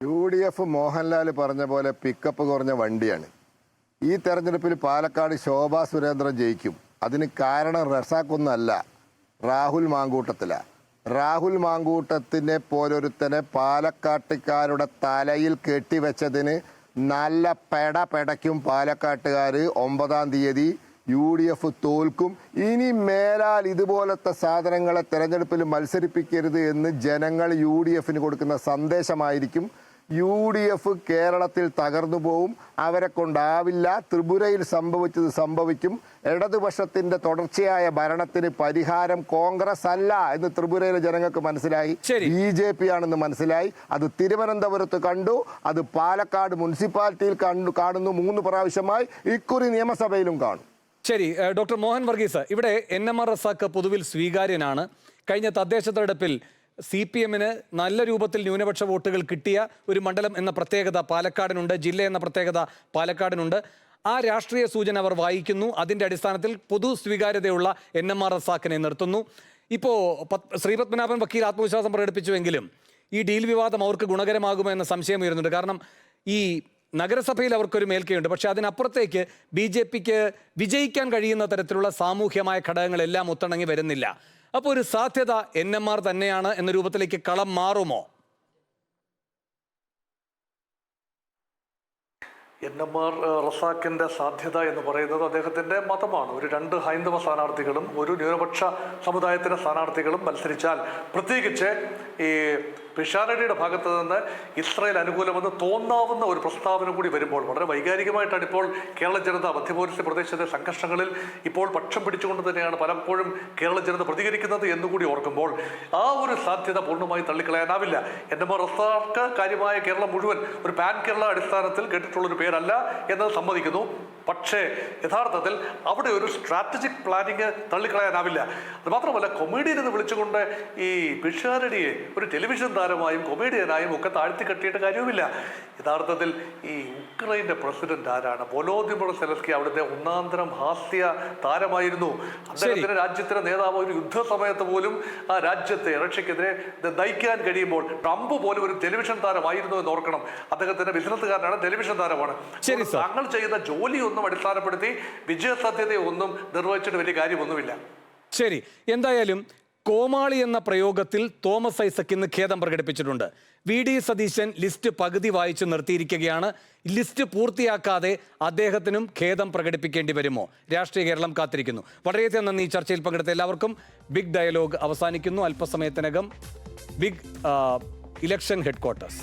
UDF മോഹൻലാൽ പറഞ്ഞ പോലെ പിക്കപ്പ് കുറഞ്ഞ വണ്ടിയാണ്. ഈ തെരഞ്ഞെടുപ്പിൽ പാലക്കാട് ശോഭാ സുരേന്ദ്രൻ ജയിക്കും. അതിന് കാരണം റസാഖൊന്നല്ല, രാഹുൽ മാങ്കൂട്ടത്തിലാണ്. രാഹുൽ മാങ്കൂട്ടത്തിനെ പോലൊരുത്തനെ പാലക്കാട്ടുകാരുടെ തലയിൽ കെട്ടിവെച്ചതിന് നല്ല പെടയ്ക്കും പാലക്കാട്ടുകാർ. 9-ാം തീയതി UDF തോൽക്കും. ഇനി മേലാൽ ഇതുപോലത്തെ സാധനങ്ങളെ തെരഞ്ഞെടുപ്പിൽ മത്സരിപ്പിക്കരുത് എന്ന് ജനങ്ങൾ UDFന് കൊടുക്കുന്ന സന്ദേശമായിരിക്കും. UDF കേരളത്തിൽ തകർന്നു പോവും. അവരെ കൊണ്ടാവില്ല. ത്രിപുരയിൽ സംഭവിച്ചത് സംഭവിക്കും. ഇടതുപക്ഷത്തിന്റെ തുടർച്ചയായ ഭരണത്തിന് പരിഹാരം കോൺഗ്രസ് അല്ല എന്ന് ത്രിപുരയിലെ ജനങ്ങൾക്ക് മനസ്സിലായി. BJP ആണെന്ന് മനസ്സിലായി. അത് തിരുവനന്തപുരത്ത് കണ്ടു, അത് പാലക്കാട് മുനിസിപ്പാലിറ്റിയിൽ കാണുന്നു. 3 പ്രാവശ്യമായി ഇക്കുറി നിയമസഭയിലും കാണും. ശരി, ഡോക്ടർ മോഹൻ വർഗീസ്, ഇവിടെ NMR റസാഖ് പൊതുവിൽ സ്വീകാര്യനാണ്. കഴിഞ്ഞ തദ്ദേശ തെരഞ്ഞെടുപ്പിൽ CPMന് നല്ല രൂപത്തിൽ ന്യൂനപക്ഷ വോട്ടുകൾ കിട്ടിയ ഒരു മണ്ഡലം എന്ന പ്രത്യേകത പാലക്കാടിനുണ്ട്, ജില്ല എന്ന പ്രത്യേകത പാലക്കാടിനുണ്ട്. ആ രാഷ്ട്രീയ സൂചന അവർ വായിക്കുന്നു. അതിൻ്റെ അടിസ്ഥാനത്തിൽ പൊതു സ്വീകാര്യതയുള്ള NMR റസാഖിനെ നിർത്തുന്നു. ഇപ്പോൾ ശ്രീപത്മനാഭൻ വക്കീൽ ആത്മവിശ്വാസം പ്രകടിപ്പിച്ചുവെങ്കിലും ഈ ഡീൽ വിവാദം അവർക്ക് ഗുണകരമാകുമോ എന്ന സംശയം ഉയരുന്നുണ്ട്. കാരണം ഈ നഗരസഭയിൽ അവർക്കൊരു മേൽക്കൈയുണ്ട്, പക്ഷേ അതിനപ്പുറത്തേക്ക് BJPക്ക് വിജയിക്കാൻ കഴിയുന്ന തരത്തിലുള്ള സാമൂഹ്യമായ ഘടകങ്ങളെല്ലാം ഒത്തിണങ്ങി വരുന്നില്ല. അപ്പോൾ ഒരു സാധ്യത NMR തന്നെയാണ് എന്ന രൂപത്തിലേക്ക് കളം മാറുമോ? NMR റസാഖിന്റെ സാധ്യത എന്ന് പറയുന്നത് അദ്ദേഹത്തിന്റെ മതമാണ്. ഒരു 2 ഹൈന്ദവ സ്ഥാനാർത്ഥികളും ഒരു ന്യൂനപക്ഷ സമുദായത്തിന്റെ സ്ഥാനാർത്ഥികളും മത്സരിച്ചാൽ, പ്രത്യേകിച്ച് ഈ പിഷാരടിയുടെ ഭാഗത്ത് നിന്ന് ഇസ്രായേൽ അനുകൂലമെന്ന് തോന്നാവുന്ന ഒരു പ്രസ്താവന കൂടി വരുമ്പോൾ, വളരെ വൈകാരികമായിട്ടാണ് ഇപ്പോൾ കേരള ജനത മധ്യപൗരസ്ത്യ പ്രദേശത്തെ സംഘർഷങ്ങളിൽ ഇപ്പോൾ പക്ഷം പിടിച്ചുകൊണ്ട് തന്നെയാണ് പലപ്പോഴും കേരള ജനത പ്രതികരിക്കുന്നത് എന്നുകൂടി ഓർക്കുമ്പോൾ ആ ഒരു സാധ്യത പൂർണ്ണമായി തള്ളിക്കളയാനാവില്ല. NMR റസാഖ് കാര്യമായ കേരളം മുഴുവൻ ഒരു പാൻ കേരള അടിസ്ഥാനത്തിൽ കേട്ടിട്ടുള്ളൊരു പേരല്ല എന്നത് സമ്മതിക്കുന്നു. പക്ഷേ യഥാർത്ഥത്തിൽ അവിടെ ഒരു സ്ട്രാറ്റജിക് പ്ലാനിങ് തള്ളിക്കളയാനാവില്ല. അത് മാത്രമല്ല, കൊമേഡിയൻ എന്ന് വിളിച്ചുകൊണ്ട് ഈ പിഷാരടിയെ ഒരു ടെലിവിഷൻ താരമായും കൊമേഡിയനായും ഒക്കെ താഴ്ത്തിക്കെട്ടിയിട്ട് കാര്യവുമില്ല. യഥാർത്ഥത്തിൽ ഈ ഉക്രൈൻ്റെ പ്രസിഡന്റ് ആരാണ്? വൊലോദിമിർ സെലൻസ്കി അവിടുത്തെ ഒന്നാന്തരം ഹാസ്യ താരമായിരുന്നു. അദ്ദേഹത്തിന് രാജ്യത്തിന്റെ നേതാവ് ഒരു യുദ്ധ സമയത്ത് പോലും ആ രാജ്യത്തെ റഷ്യക്കെതിരെ നയിക്കാൻ കഴിയുമ്പോൾ ട്രംപ് പോലും ഒരു ടെലിവിഷൻ താരമായിരുന്നു എന്ന് ഓർക്കണം. അദ്ദേഹത്തിന്റെ ബിസിനസ്സുകാരനാണ്, ടെലിവിഷൻ താരമാണ്. താങ്കൾ ചെയ്യുന്ന ജോലിയൊന്നും അടിസ്ഥാനപ്പെടുത്തി വിജയസാധ്യതയൊന്നും നിർവഹിച്ചിട്ട് വലിയ കാര്യമൊന്നുമില്ല. ശരി, എന്തായാലും കോമാളി എന്ന പ്രയോഗത്തിൽ തോമസ് ഐസക് ഇന്ന് ഖേദം പ്രകടിപ്പിച്ചിട്ടുണ്ട്. VD സതീശൻ ലിസ്റ്റ് പകുതി വായിച്ചു നിർത്തിയിരിക്കുകയാണ്. ലിസ്റ്റ് പൂർത്തിയാക്കാതെ അദ്ദേഹത്തിനും ഖേദം പ്രകടിപ്പിക്കേണ്ടി വരുമോ? രാഷ്ട്രീയ കേരളം കാത്തിരിക്കുന്നു. വളരെയധികം നന്ദി. ഈ ചർച്ചയിൽ പങ്കെടുത്ത എല്ലാവർക്കും. ബിഗ് ഡയലോഗ് അവസാനിക്കുന്നു. അല്പസമയത്തിനകം ബിഗ് ഇലക്ഷൻ ഹെഡ്ക്വാർട്ടേഴ്സ്.